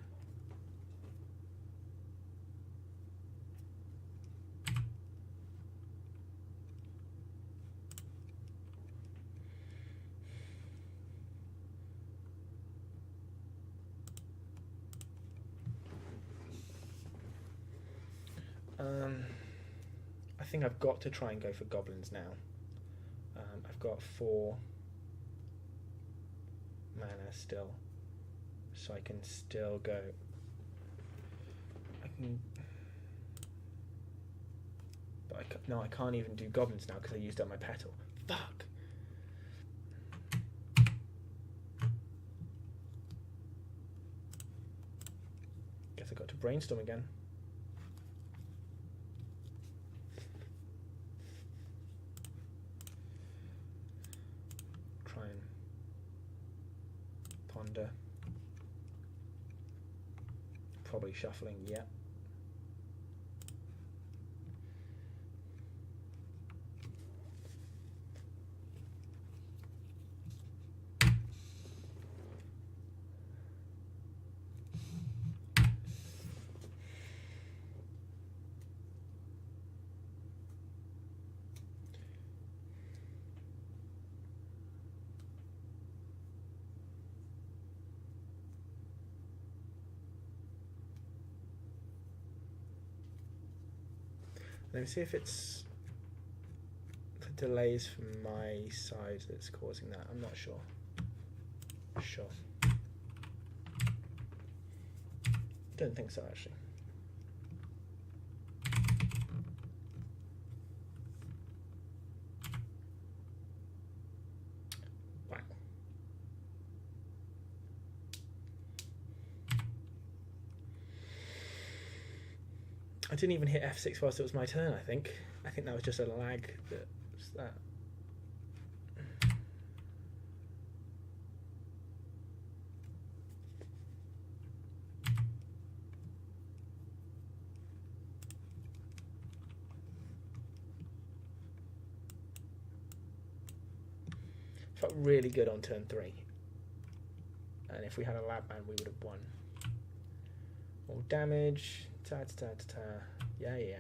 I think I've got to try and go for goblins now. I've got 4 mana still, so I can still go. I can, but no, I can't even do goblins now because I used up my petal. Fuck. Guess I got to brainstorm again. Ponder. Probably shuffling, yeah. Let me see if it's the delays from my side that's causing that. I'm not sure. Sure. Don't think so, actually. Wow. I didn't even hit F6 whilst it was my turn, I think. I think that was just a lag that was that. Felt really good on turn 3. And if we had a lab man, we would have won. All damage. Ta ta ta ta. Yeah, yeah.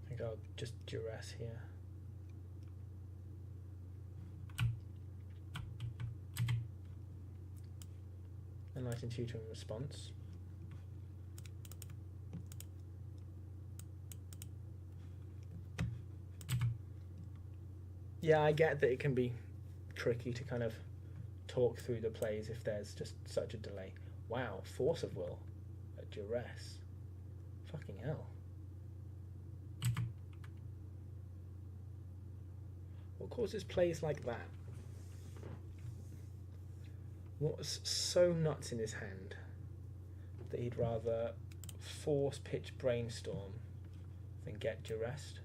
I think I'll just duress here. Enlighten tutor in response. Yeah, I get that it can be tricky to kind of talk through the plays if there's just such a delay. Wow, force of will at duress. Fucking hell. What causes plays like that? What's so nuts in his hand that he'd rather force pitch brainstorm then get your rest.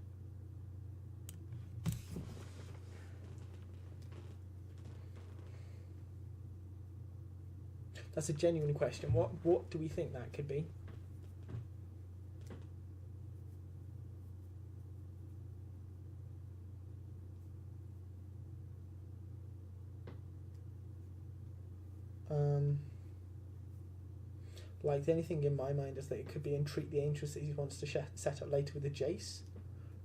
That's a genuine question. What do we think that could be? Like, the only thing in my mind is that it could be entreat the Ancients that he wants to set up later with the Jace,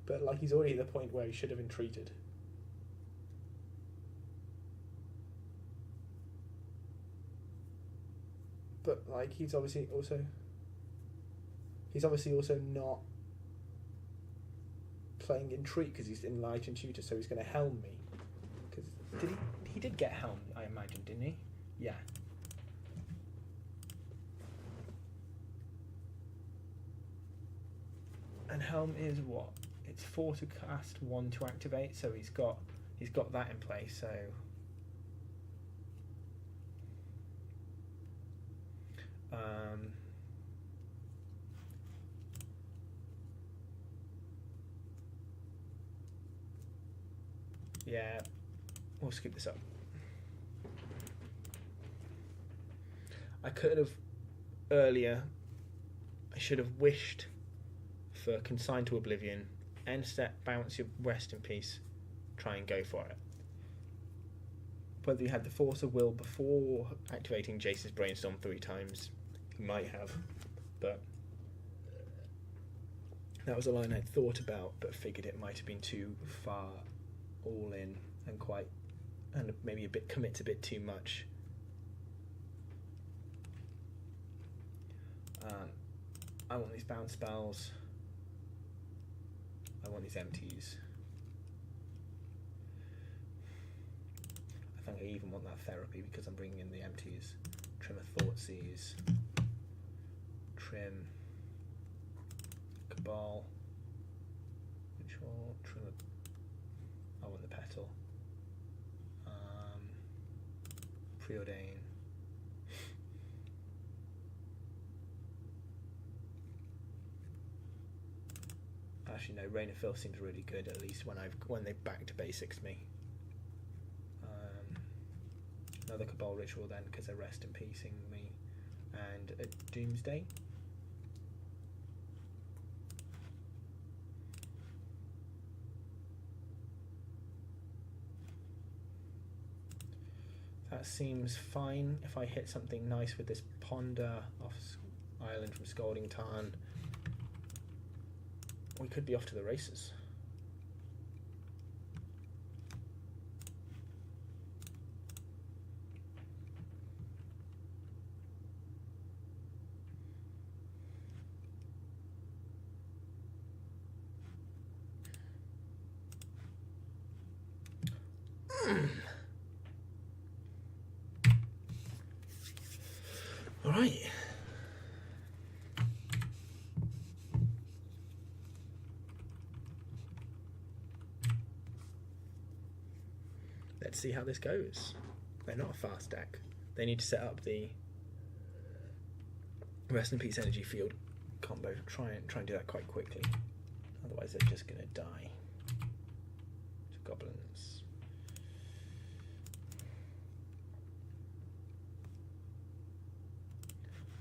but like he's already at the point where he should have entreated. But like he's obviously also not playing entreat because he's in Leauge and Tutor, so he's going to helm me. Because he did get helm, I imagine, didn't he? Yeah. And helm is what? It's 4 to cast, 1 to activate, so he's got that in place. So yeah, we'll skip this up. I could have earlier. I should have wished for Consign to Oblivion, end step, bounce your rest in peace, try and go for it. Whether you had the force of will before activating Jace's Brainstorm 3 times, you might have, but that was a line I'd thought about, but figured it might have been too far all in and maybe commits a bit too much. I want these bounce spells. I want these empties. I think I even want that therapy because I'm bringing in the empties. Trim a Thoughtseize. Trim. Cabal. Ritual. Trim a... I want the petal. Preordain. Actually, no. Rain of Filth seems really good. At least when they back to basics me. Another Cabal Ritual then, because they're rest in peacing me, and a Doomsday. That seems fine. If I hit something nice with this Ponder off Island from Scalding Tarn, we could be off to the races. All right. Let's see how this goes. They're not a fast deck. They need to set up the Rest in Peace Energy Field combo. Try and do that quite quickly. Otherwise they're just going to die. To goblins.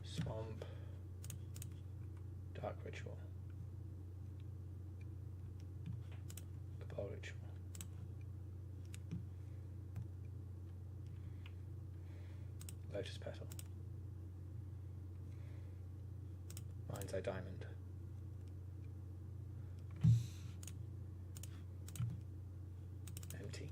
Swamp. Dark Ritual. Cabal Ritual. Lotus Petal. Mind's Eye Diamond. Empty.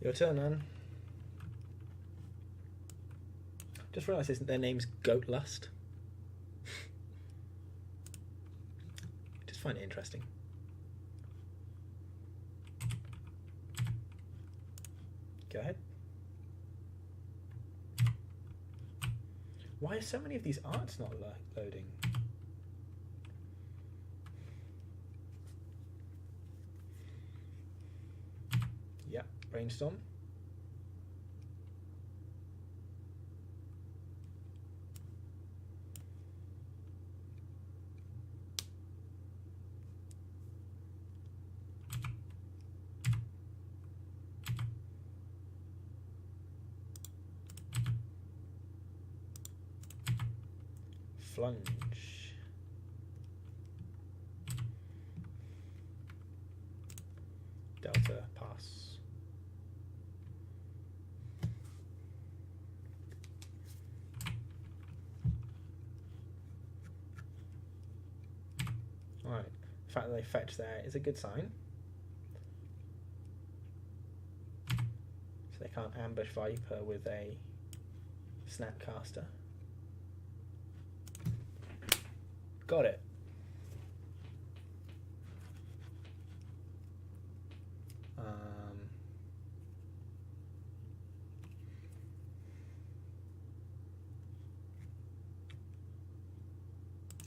Your turn, Anne. Just realised their name's Goat Lust. Just find it interesting. Go ahead. Why are so many of these arts not loading? Yep, brainstorm. Flunge. Delta, pass. Alright, the fact that they fetch there is a good sign. So they can't ambush Viper with a Snapcaster. Got it.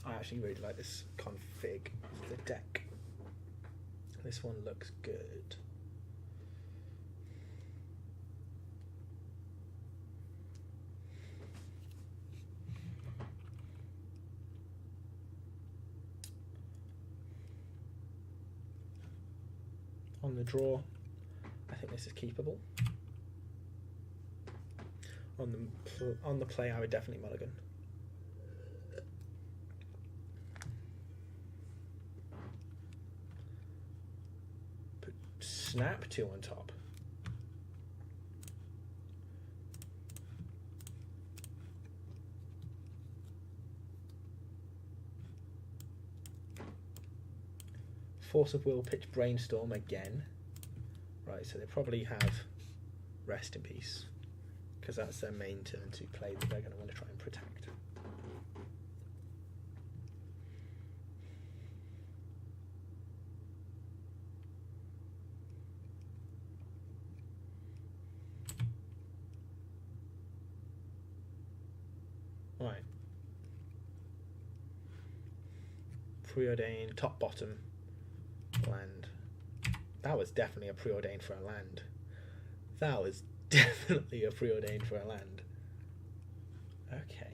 I actually really like this config of the deck. This one looks good. On the draw, I think this is keepable. On the play, I would definitely mulligan. Put snap 2 on top. Force of Will, pitch Brainstorm again. Right, so they probably have Rest in Peace, because that's their main turn to play that they're going to want to try and protect. Right. Preordain, top, bottom. Land. That was definitely a preordained for a land. That was definitely a preordained for a land. Okay.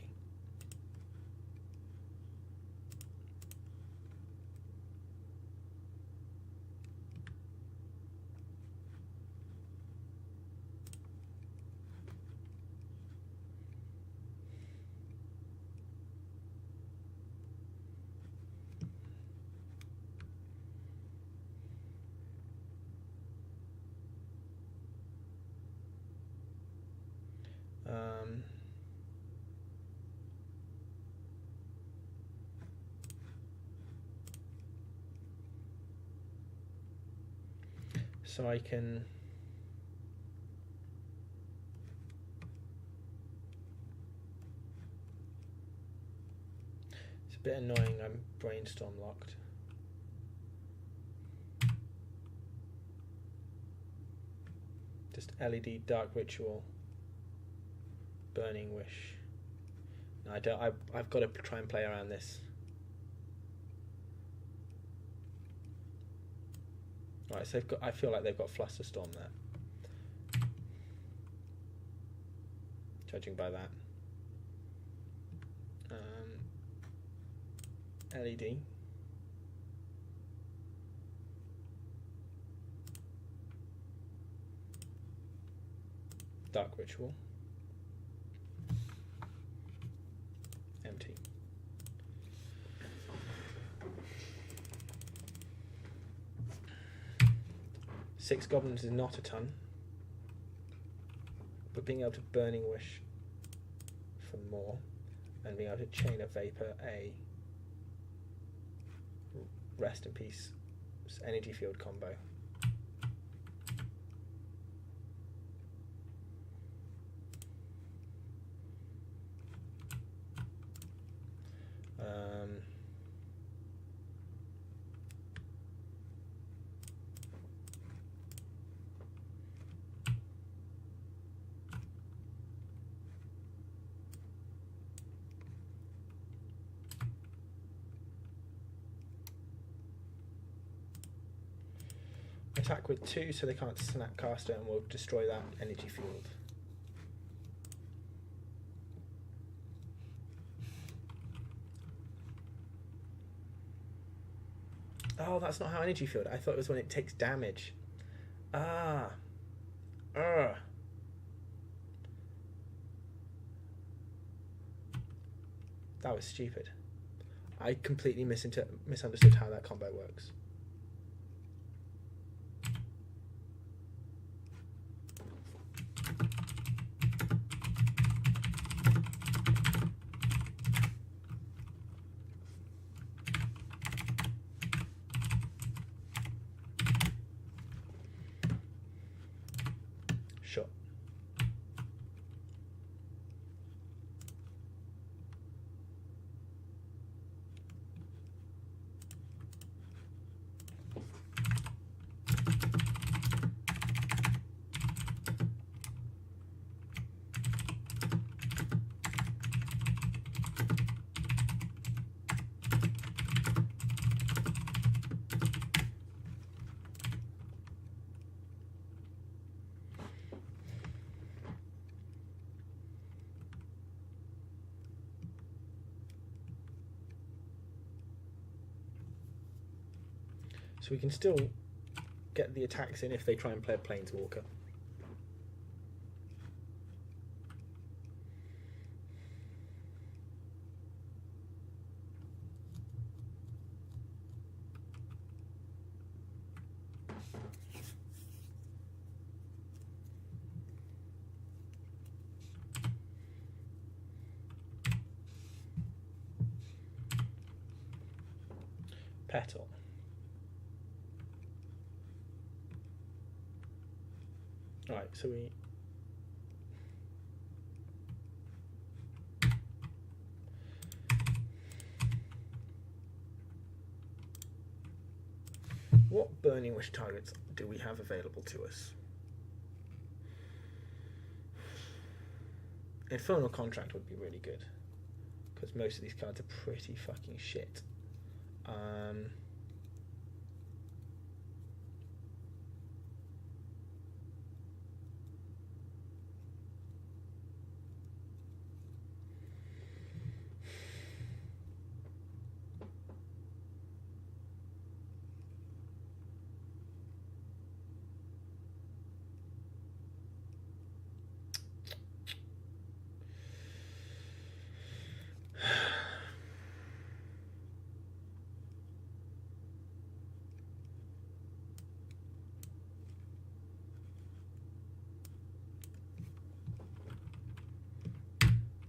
So I can it's a bit annoying I'm brainstorm locked. Just LED Dark Ritual, Burning Wish. No, I don't. I've got to try and play around this. Right, so I feel like they've got Flusterstorm there, judging by that. LED. Dark Ritual. Empty. Six goblins is not a ton, but being able to Burning Wish for more, and being able to Chain of Vapor a Rest in Peace energy field combo. attack with 2 so they can't snap caster, and we'll destroy that energy field. Oh, that's not how energy field. I thought it was when it takes damage. Ah. That was stupid. I completely misunderstood how that combo works. Sure. So we can still get the attacks in if they try and play a Planeswalker. Petal. Right, so we... What Burning Wish targets do we have available to us? Infernal Contract would be really good, because most of these cards are pretty fucking shit.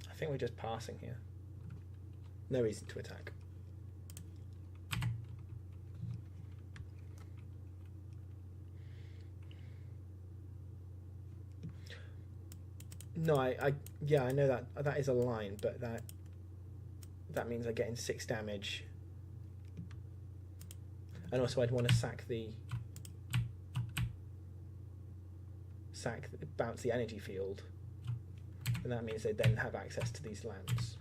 I think we're just passing here. No reason to attack. No, yeah, I know that is a line, but that means I get in 6 damage. And also I'd want to bounce the energy field. And that means they then have access to these lands.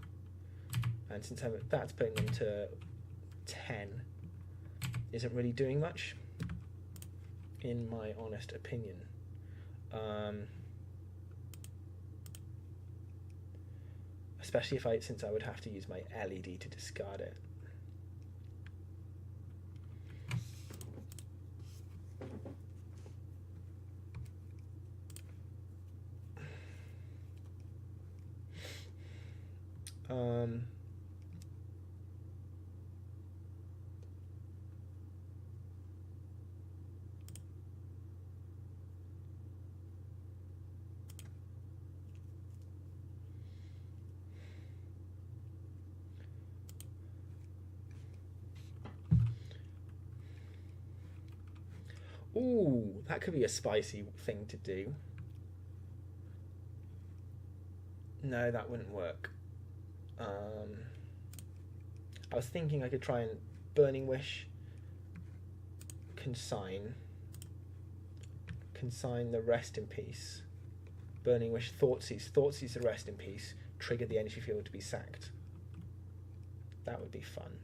And since that's putting them to 10, isn't really doing much, in my honest opinion. Especially since I would have to use my LED to discard it. Ooh, that could be a spicy thing to do. No, that wouldn't work. I was thinking I could try and Burning Wish, consign the Rest in Peace. Burning Wish, Thoughtseize the Rest in Peace, trigger the energy field to be sacked. That would be fun.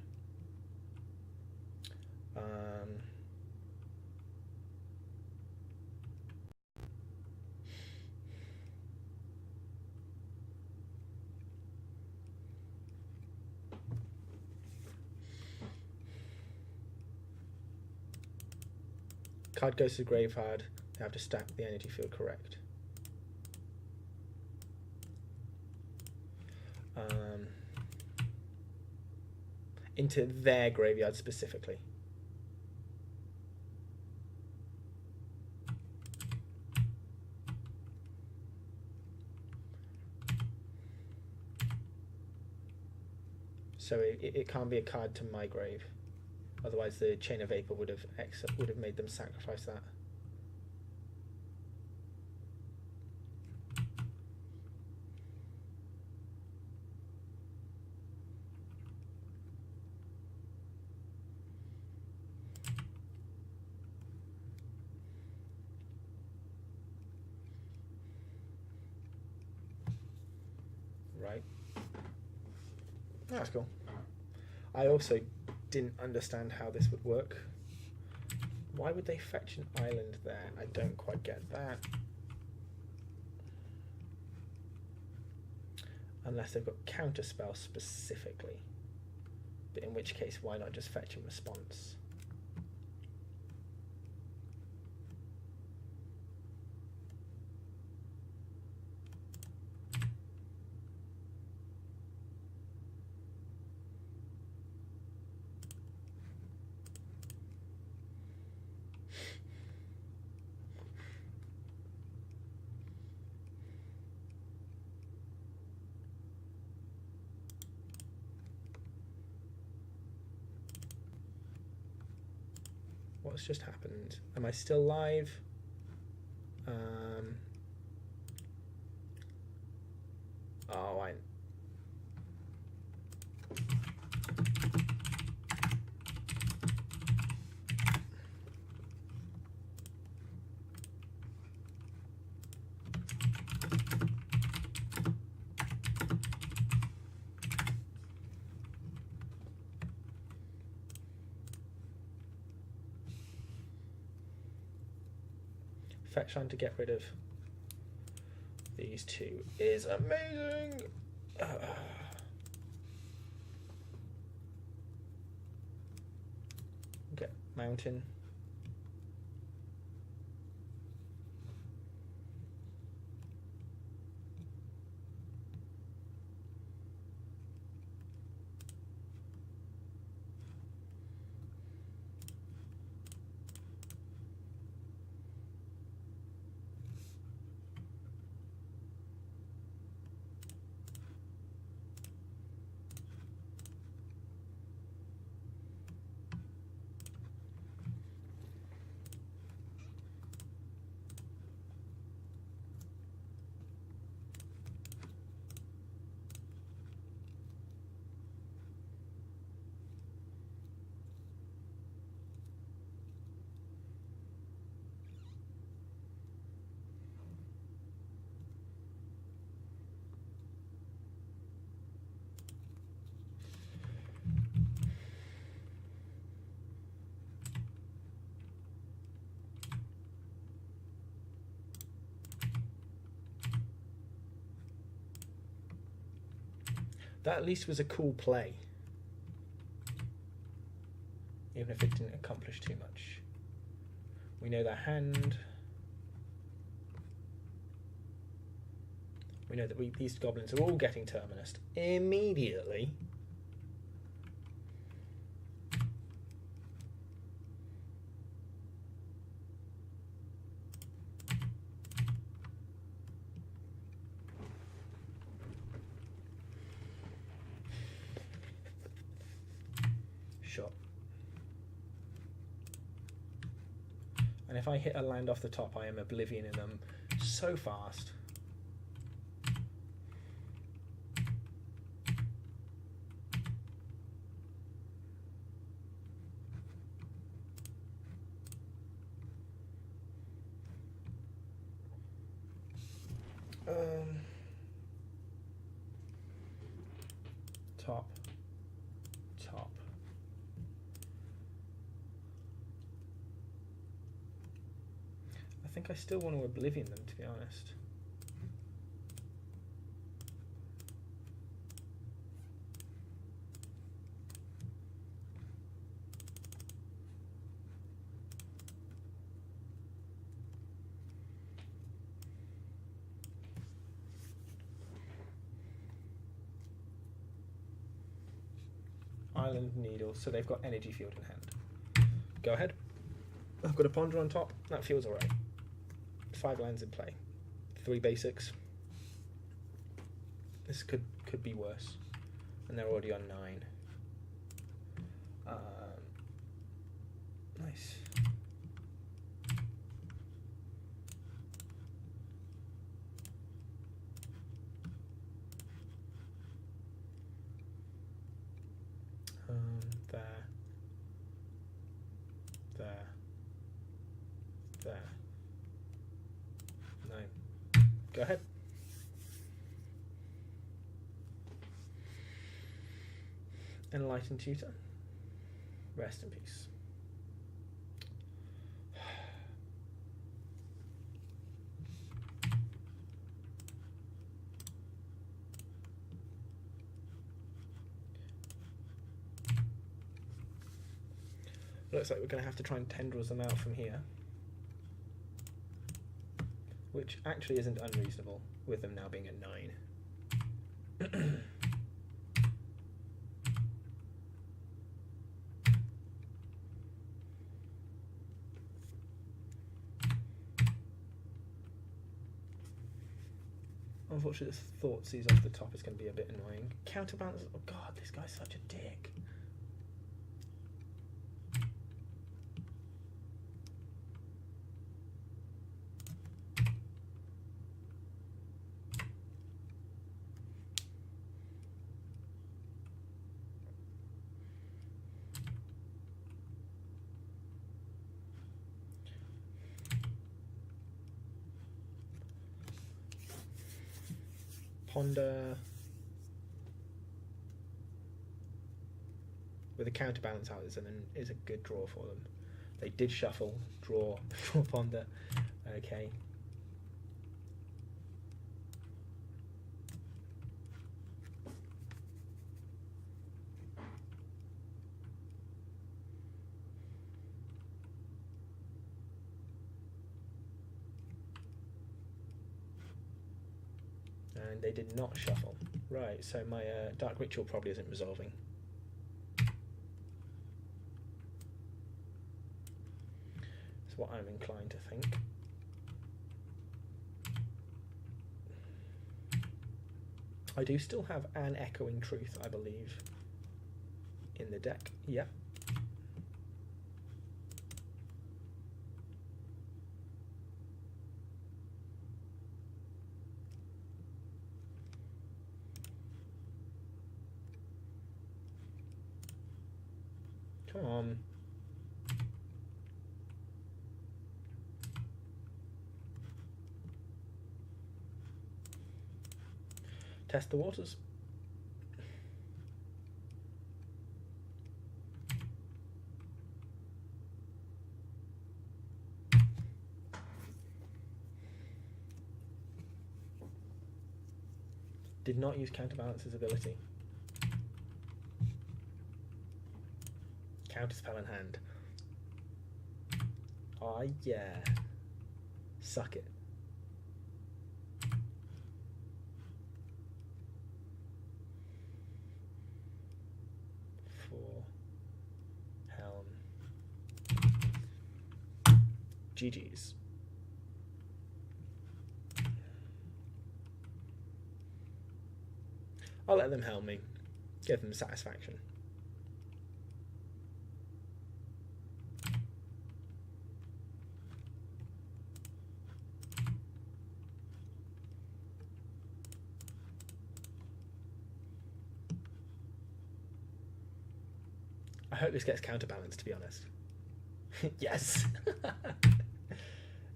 card goes to the graveyard, they have to stack the energy field correct. Into their graveyard specifically. So it can't be a card to my grave, otherwise the Chain of Vapor would have made them sacrifice that. Right. That's cool. I also didn't understand how this would work. Why would they fetch an island there? I don't quite get that. Unless they've got counterspell specifically. But in which case, why not just fetch in response? What's just happened? Am I still live? Oh, I... Fetch land to get rid of these two is amazing. Get mountain. That at least was a cool play, even if it didn't accomplish too much. We know their hand. We know that these goblins are all getting Terminus immediately. Shot. And if I hit a land off the top, I am oblivioning them so fast. Top. I think I still want to oblivion them, to be honest. Island Needle, so they've got Energy Field in hand. Go ahead. I've got a Ponder on top. That feels alright. 5 lands in play. 3 basics. This could be worse. And they're already on 9. Nice. There. 9. Go ahead. Enlightened Tutor. Rest in peace. Looks like we're going to have to try and tendrils them out from here. Which actually isn't unreasonable, with them now being at 9. Unfortunately, the Thoughtseize off the top is going to be a bit annoying. Counterbalance. Oh god, this guy's such a dick. Ponder with a counterbalance out is a good draw for them. They did shuffle, draw, ponder. Okay. And they did not shuffle. Right, so my Dark Ritual probably isn't resolving. That's what I'm inclined to think. I do still have an Echoing Truth, I believe, in the deck. Yeah. Come on. Test the waters. Did not use Counterbalance's ability. Counterspell in hand. Oh yeah. Suck it. For Helm. GG's. I'll let them helm me. Give them satisfaction. I hope this gets counterbalanced, to be honest. Yes!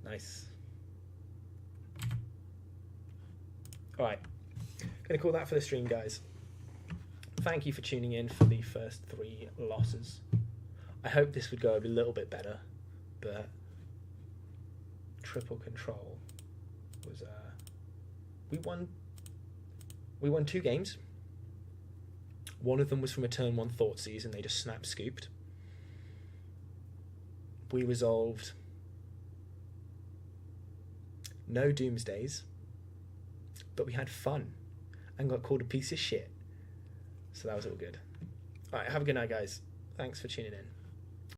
Nice. Alright. Gonna call that for the stream, guys. Thank you for tuning in for the first 3 losses. I hope this would go a little bit better, but Triple Control was we won 2 games. One of them was from a turn 1 Thoughtseize and they just snap scooped. We resolved no Doomsdays, but we had fun and got called a piece of shit. So that was all good. All right, have a good night, guys. Thanks for tuning in.